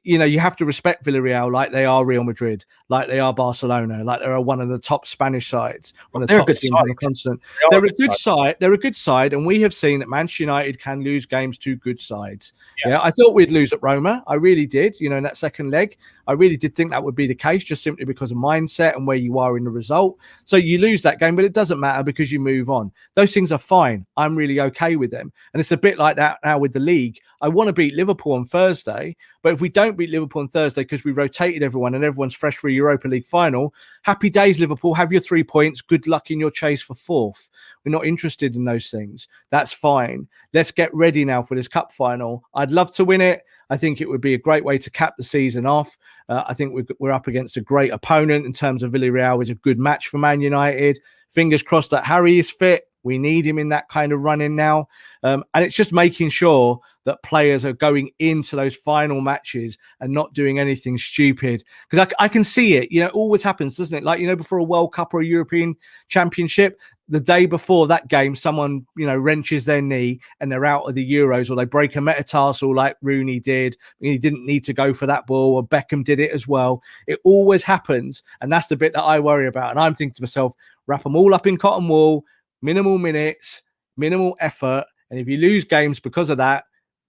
You have to respect Villarreal like they are Real Madrid, like they are Barcelona, like they are one of the top Spanish sides, one of the top teams on the continent. They're a good side. They're a good side, and we have seen that Manchester United can lose games to good sides. Yeah, I thought we'd lose at Roma. I really did. In that second leg, I really did think that would be the case, just simply because of mindset and where you are in the result. So you lose that game, but it doesn't matter because you move on. Those things are fine. I'm really okay with them, and it's a bit like that now with the league. I want to beat Liverpool on Thursday, But if we don't beat Liverpool on Thursday because we rotated everyone and everyone's fresh for a Europa League final, happy days, Liverpool. Have your 3 points. Good luck in your chase for 4th. We're not interested in those things. That's fine. Let's get ready now for this cup final. I'd love to win it. I think it would be a great way to cap the season off. I think we're up against a great opponent in terms of Villarreal. Is a good match for Man United. Fingers crossed that Harry is fit. We need him in that kind of run-in now. And it's just making sure that players are going into those final matches and not doing anything stupid. Because I can see it. You know, it always happens, doesn't it? Like, you know, before a World Cup or a European Championship, the day before that game, someone, you know, wrenches their knee and they're out of the Euros, or they break a metatarsal like Rooney did. He didn't need to go for that ball, or Beckham did it as well. It always happens. And that's the bit that I worry about. And I'm thinking to myself, wrap them all up in cotton wool, minimal minutes, minimal effort. And if you lose games because of that,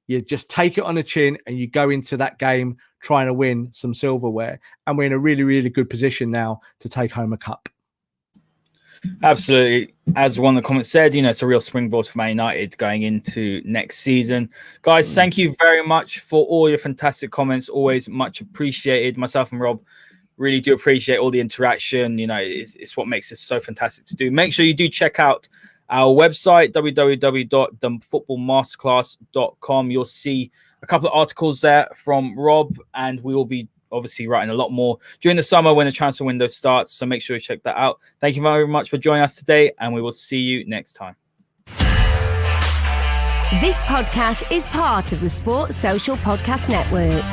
you just take it on the chin and you go into that game trying to win some silverware. And we're in a really, really good position now to take home a cup. Absolutely. As one of the comments said, you know, it's a real springboard for Man United going into next season. Guys, thank you very much for all your fantastic comments. Always much appreciated. Myself and Rob really do appreciate all the interaction. You know, it's what makes this so fantastic to do. Make sure you do check out our website, www.thefootballmasterclass.com. You'll see a couple of articles there from Rob, and we will be obviously writing a lot more during the summer when the transfer window starts. So make sure you check that out. Thank you very much for joining us today, and we will see you next time. This podcast is part of the Sports Social Podcast Network.